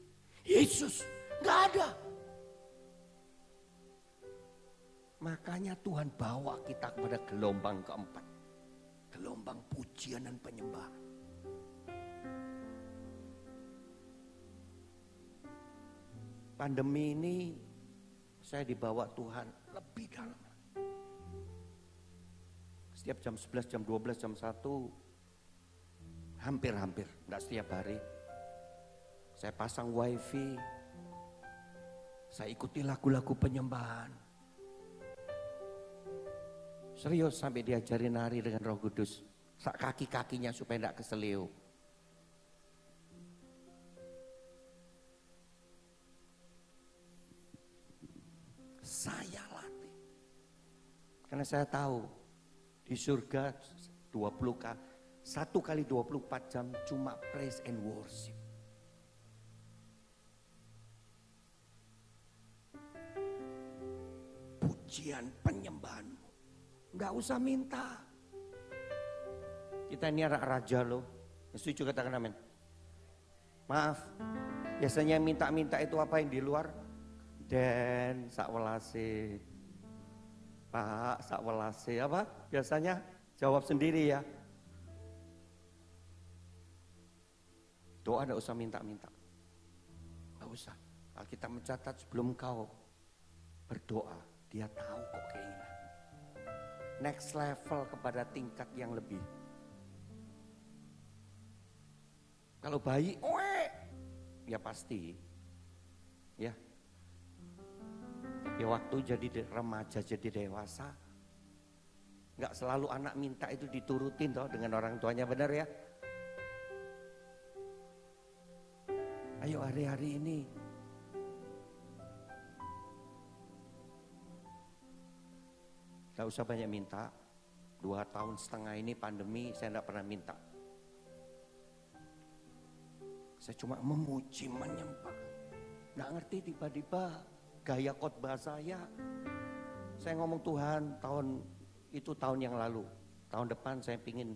Yesus nggak ada. Makanya Tuhan bawa kita kepada gelombang keempat. Gelombang pujian dan penyembahan. Pandemi ini saya dibawa Tuhan lebih dalam. Setiap jam 11, jam 12, jam 1 hampir-hampir, enggak setiap hari. Saya pasang wifi, saya ikuti lagu-lagu penyembahan. Serius sampai diajarin nari dengan Roh Kudus. Sak kaki-kakinya supaya enggak keseleo. Saya latih. Karena saya tahu di surga 1 kali 24 jam cuma praise and worship. Pujian penyembahanmu. Enggak usah minta. Kita ini anak raja loh. Setuju katakan amin. Maaf. Biasanya minta-minta itu apa yang di luar? Den sakwelase. Pak sakwelase apa? Biasanya jawab sendiri ya. Doa enggak usah minta-minta. Enggak usah. Alkitab mencatat sebelum kau berdoa, dia tahu kok keinginan. Next level kepada tingkat yang lebih. Kalau bayi, ya pasti. Ya. Tapi waktu jadi remaja, jadi dewasa, nggak selalu anak minta itu diturutin toh dengan orang tuanya, benar ya? Ayo hari-hari ini gak usah banyak minta. 2 tahun setengah ini pandemi saya gak pernah minta. Saya cuma memuji, menyembah. Gak ngerti tiba-tiba gaya khotbah saya. Saya ngomong Tuhan tahun yang lalu. Tahun depan saya pingin.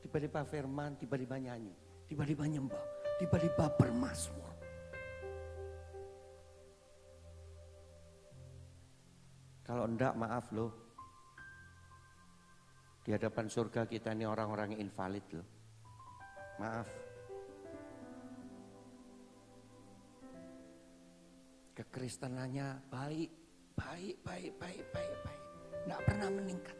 Tiba-tiba firman, tiba-tiba nyanyi. Tiba-tiba nyembah, tiba-tiba bermazmur. Kalau enggak maaf loh. Di hadapan surga kita ini orang-orang yang invalid loh. Maaf. Kekristenannya baik. Enggak pernah meningkat.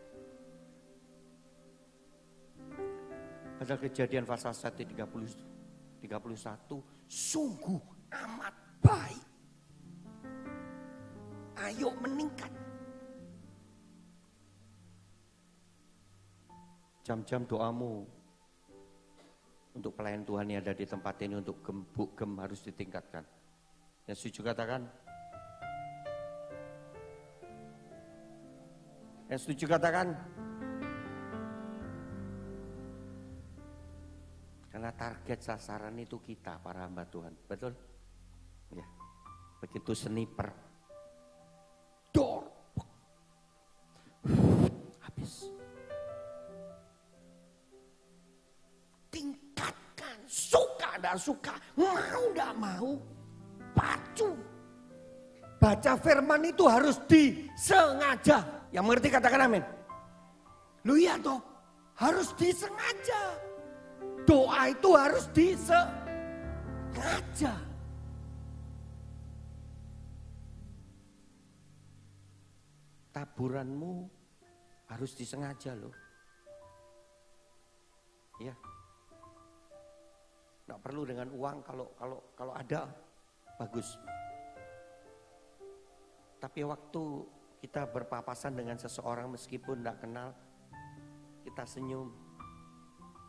Pada Kejadian pasal 1:31 sungguh amat baik. Ayo meningkat. Jam-jam doamu untuk pelayan Tuhan yang ada di tempat ini untuk gem harus ditingkatkan. Yang setuju katakan? Yang setuju katakan? Karena target sasaran itu kita para hamba Tuhan, betul? Ya. Begitu sniper, door, habis. Tingkatkan, suka dan suka, mau tidak mau, pacu. baca firman itu harus disengaja. Yang mengerti katakan amin. Lu iya toh, harus disengaja. Doa itu harus disengaja. Taburanmu harus disengaja loh. Ya. Nggak perlu dengan uang, kalau ada bagus. Tapi waktu kita berpapasan dengan seseorang meskipun nggak kenal, kita senyum.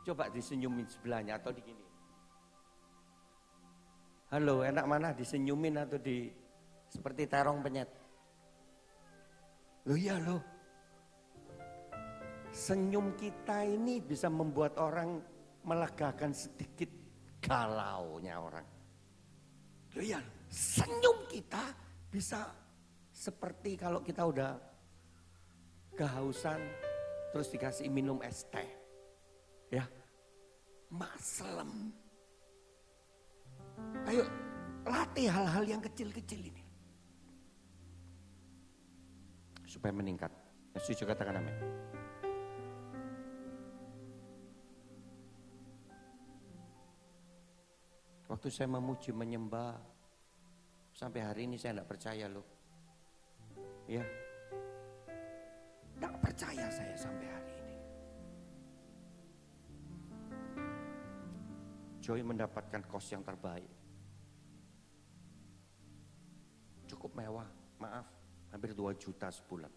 Coba disenyumin sebelahnya atau digini. Halo, enak mana disenyumin atau di seperti terong penyet? Loh iya loh. Senyum kita ini bisa membuat orang melegakan sedikit galaunya orang. Loh iya, senyum kita bisa seperti kalau kita udah kehausan terus dikasih minum es teh. Ya, maslem. Ayo latih hal-hal yang kecil-kecil ini. Supaya meningkat. Setuju katakan amin. Waktu saya memuji, menyembah, sampai hari ini saya tidak percaya loh. Ya, tidak percaya saya sampai hari ini. Joy mendapatkan kos yang terbaik. Cukup mewah, maaf, hampir 2 juta sebulan.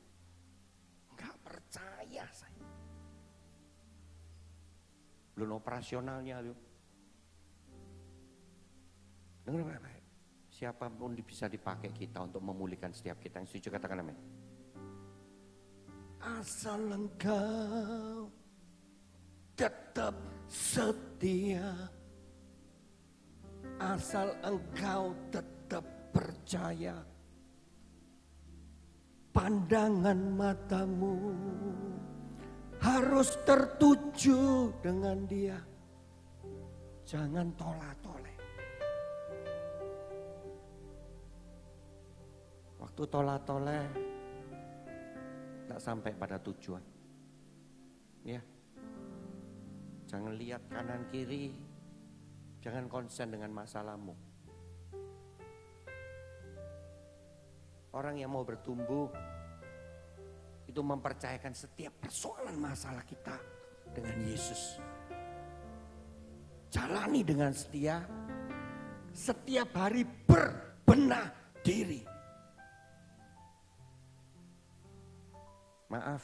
Enggak percaya saya. Belum operasionalnya loh. Dengar baik-baik. Siapapun bisa dipakai kita untuk memulihkan setiap kita. Yang setuju katakan amin. Asal engkau tetap setia, asal engkau tetap percaya, pandangan matamu harus tertuju dengan Dia. Jangan tolak-toleh. Waktu tolak-toleh tak sampai pada tujuan. Ya. Jangan lihat kanan kiri. Jangan konsen dengan masalahmu. Orang yang mau bertumbuh itu mempercayakan setiap persoalan masalah kita dengan Yesus. Jalani dengan setia. Setiap hari berbenah diri. Maaf.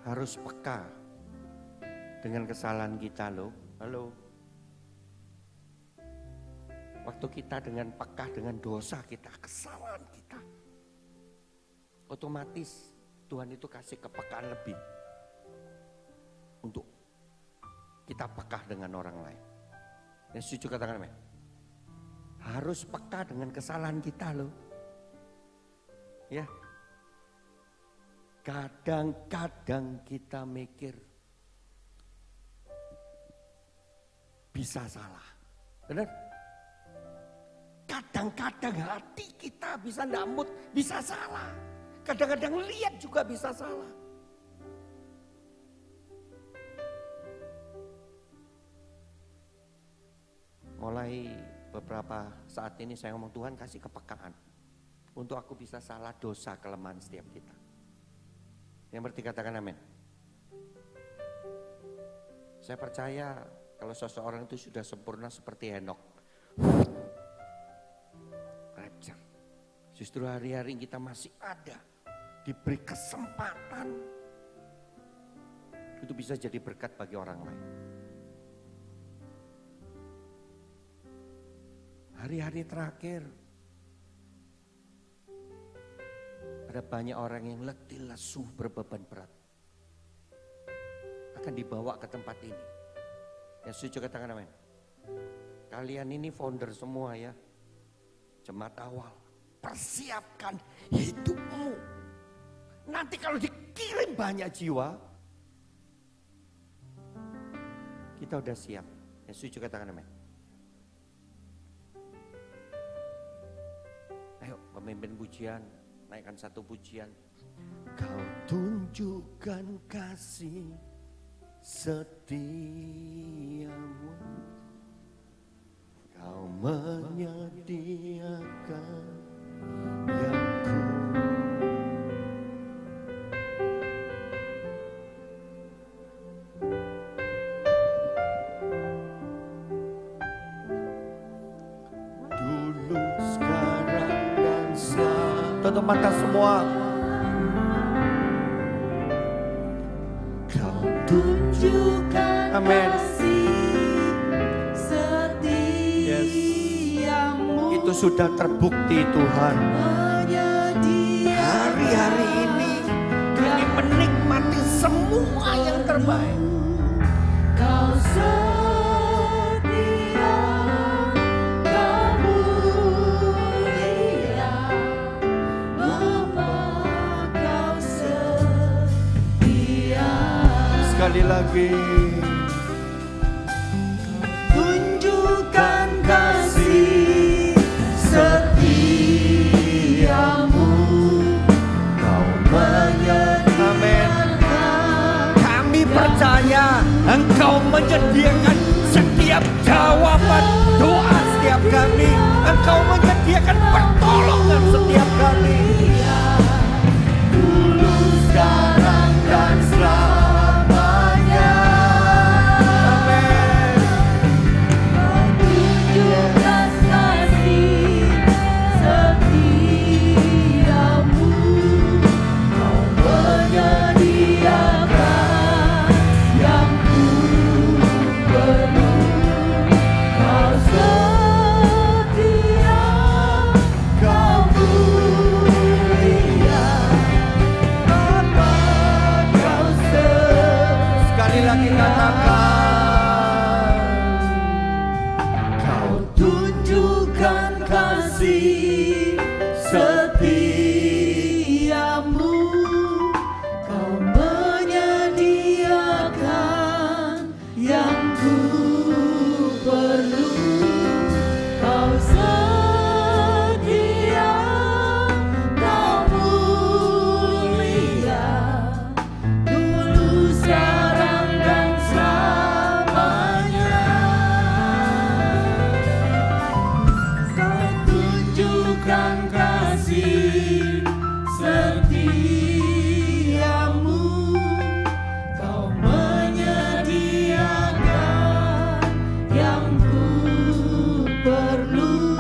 Harus peka dengan kesalahan kita loh. Halo. Waktu kita dengan peka dengan dosa kita, kesalahan kita. Otomatis Tuhan itu kasih kepekaan lebih. Untuk kita peka dengan orang lain. Yang setuju katakan amin. Harus peka dengan kesalahan kita loh. Ya. Kadang-kadang kita mikir bisa salah. Benar? Kadang-kadang hati kita bisa ndamut, bisa salah. Kadang-kadang lihat juga bisa salah. Mulai beberapa saat ini saya ngomong, Tuhan kasih kepekaan untuk aku bisa salah, dosa, kelemahan setiap kita. Yang berarti katakan amin. Saya percaya kalau seseorang itu sudah sempurna seperti Henokh, rapture. Justru hari-hari kita masih ada, diberi kesempatan, itu bisa jadi berkat bagi orang lain. Hari-hari terakhir ada banyak orang yang letih, lesu, berbeban berat. Akan dibawa ke tempat ini. Ya setuju katakan amin. Kalian ini founder semua ya. Jemaat awal. Persiapkan hidupmu. Nanti kalau dikirim banyak jiwa, kita udah siap. Ya setuju katakan amin. Ayo pemimpin pujian, naikkan satu pujian. Kau tunjukkan kasih setiamu, Kau menyediakan yang ku. Dulu, sekarang, dan selalu. Tutup mata semua. Kau tunjukkan kasih setiamu. Itu sudah terbukti Tuhan. Hari-hari ini kami menikmati semua yang terbaik. Kau setia, Kau mulia, Bapa, Kau setia. Sekali lagi. Tunjukkan kasih setiamu, Kau menyediakan. Kami percaya Engkau menyediakan setiap jawaban doa setiap kami. Engkau menyediakan pertolongan setiap kami. Dulu, sekarang, dan selamanya. Amin. Tunjukkan kasih setiamu, Kau menyediakan yang ku perlu. Kau setia, Kau mulia, Bapa, Kau setia. Sekali lagi katakan. Kau tunjukkan kasih setiamu, Kau menyediakan yang ku perlu. Kau setia, Kau mulia, dulu, sekarang, dan selamanya. Kau tunjukkan kasih setiamu, Kau menyediakan yang ku perlu.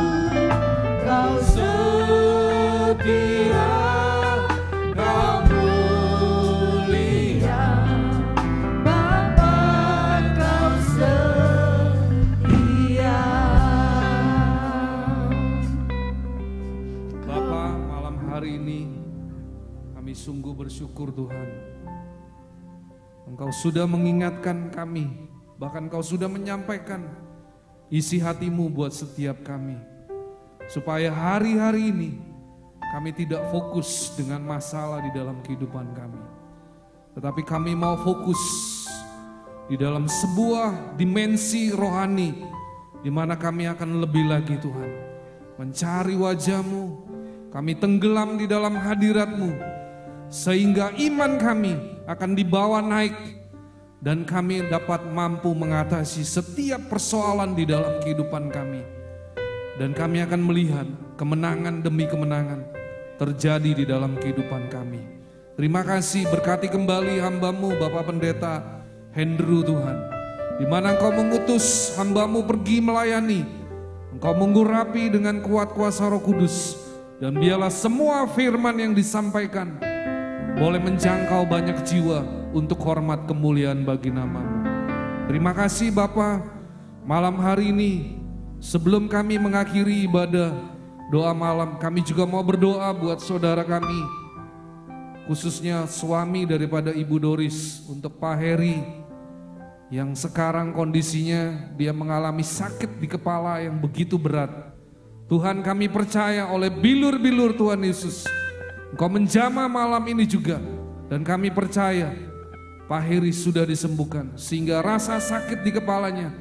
Kau setia, Kau mulia, Bapa, Kau setia. Bapa, malam hari ini kami sungguh bersyukur Tuhan. Engkau sudah mengingatkan kami, bahkan Engkau sudah menyampaikan isi hatimu buat setiap kami. Supaya hari-hari ini kami tidak fokus dengan masalah di dalam kehidupan kami. Tetapi kami mau fokus di dalam sebuah dimensi rohani di mana kami akan lebih lagi Tuhan. Mencari wajah-Mu, kami tenggelam di dalam hadirat-Mu, sehingga iman kami akan dibawa naik dan kami dapat mampu mengatasi setiap persoalan di dalam kehidupan kami. Dan kami akan melihat kemenangan demi kemenangan terjadi di dalam kehidupan kami. Terima kasih, berkati kembali hamba-Mu Bapak Pendeta Hendru Tuhan, di mana Engkau mengutus hamba-Mu pergi melayani. Engkau mengurapi dengan kuat kuasa Roh Kudus, dan biarlah semua firman yang disampaikan boleh menjangkau banyak jiwa untuk hormat kemuliaan bagi nama-Mu. Terima kasih Bapa, malam hari ini sebelum kami mengakhiri ibadah doa malam, kami juga mau berdoa buat saudara kami, khususnya suami daripada Ibu Doris, untuk Pak Heri yang sekarang kondisinya dia mengalami sakit di kepala yang begitu berat. Tuhan, kami percaya oleh bilur-bilur Tuhan Yesus, Engkau menjamah malam ini juga, dan kami percaya Pak Heri sudah disembuhkan sehingga rasa sakit di kepalanya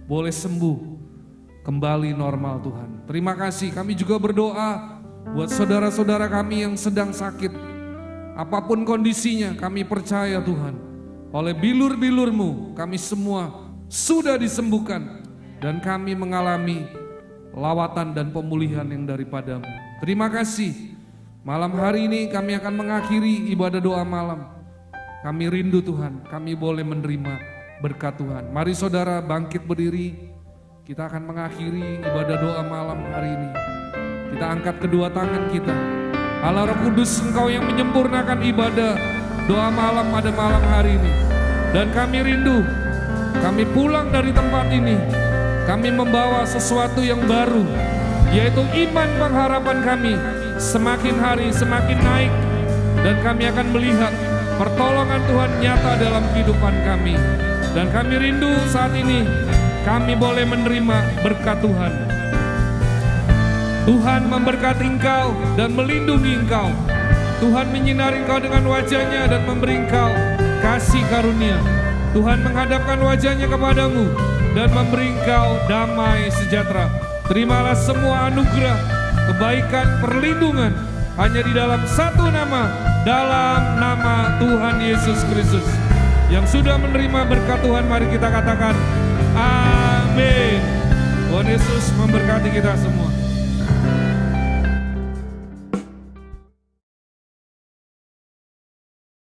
boleh sembuh kembali normal Tuhan. Terima kasih. Kami juga berdoa Buat saudara-saudara kami yang sedang sakit, apapun kondisinya, kami percaya Tuhan, oleh bilur-bilur-Mu kami semua sudah disembuhkan dan kami mengalami lawatan dan pemulihan yang daripada-Mu. Terima kasih. Malam hari ini kami akan mengakhiri ibadah doa malam. Kami rindu Tuhan, kami boleh menerima berkat Tuhan. Mari saudara bangkit berdiri, kita akan mengakhiri ibadah doa malam hari ini. Kita angkat kedua tangan kita. Allah Roh Kudus, Engkau yang menyempurnakan ibadah doa malam pada malam hari ini. Dan kami rindu, kami pulang dari tempat ini, kami membawa sesuatu yang baru, yaitu iman pengharapan kami semakin hari semakin naik. Dan kami akan melihat pertolongan Tuhan nyata dalam kehidupan kami. Dan kami rindu saat ini, kami boleh menerima berkat Tuhan. Tuhan memberkati engkau dan melindungi engkau. Tuhan menyinari engkau dengan wajahnya dan memberi engkau kasih karunia. Tuhan menghadapkan wajahnya kepadamu dan memberi engkau damai sejahtera. Terimalah semua anugerah, kebaikan, perlindungan hanya di dalam satu nama, dalam nama Tuhan Yesus Kristus. Yang sudah menerima berkat Tuhan, mari kita katakan amin. Tuhan Yesus memberkati kita semua.